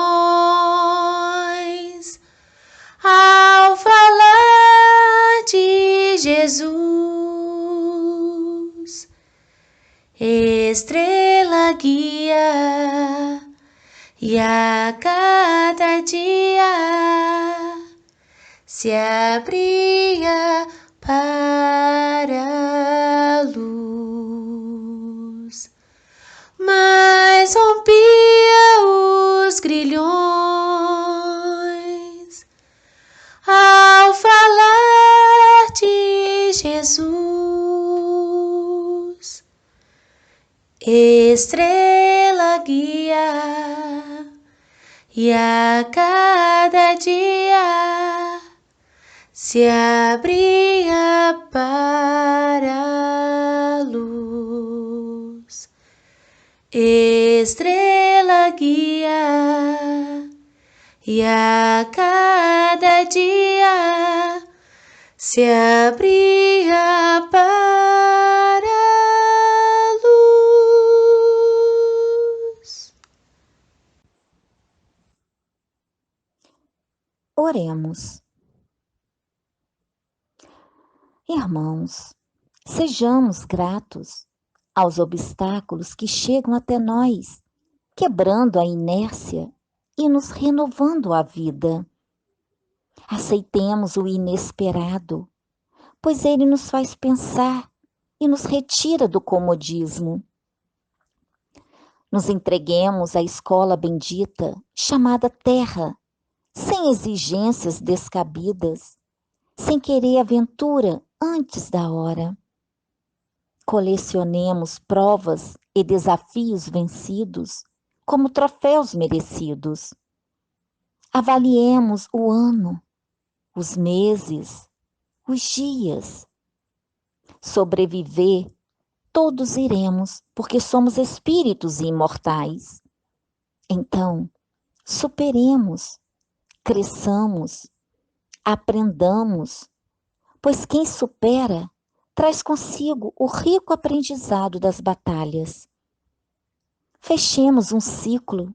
ao falar de Jesus. Estrela guia e a cada dia se abria para a luz, mas rompia os grilhões ao falar de Jesus. Estrela guia e a cada dia se abria para a luz. Estrela guia e a cada dia se abria para a luz. Oremos. Irmãos, sejamos gratos aos obstáculos que chegam até nós, quebrando a inércia e nos renovando a vida. Aceitemos o inesperado, pois ele nos faz pensar e nos retira do comodismo. Nos entreguemos à escola bendita chamada Terra, sem exigências descabidas, sem querer aventura antes da hora. Colecionemos provas e desafios vencidos como troféus merecidos. Avaliemos o ano, os meses, os dias. Sobreviver todos iremos, porque somos espíritos imortais. Então, superemos, cresçamos, aprendamos, pois quem supera traz consigo o rico aprendizado das batalhas. Fechemos um ciclo,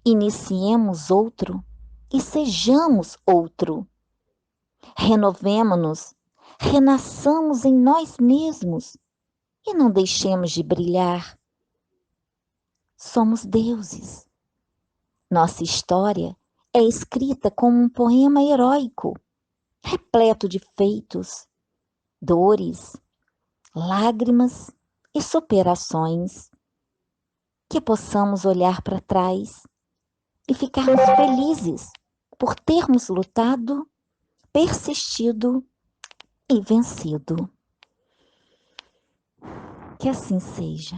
iniciemos outro e sejamos outro. Renovemo-nos, renasçamos em nós mesmos e não deixemos de brilhar. Somos deuses. Nossa história é escrita como um poema heróico, repleto de feitos, dores, lágrimas e superações. Que possamos olhar para trás e ficarmos felizes por termos lutado, persistido e vencido. Que assim seja.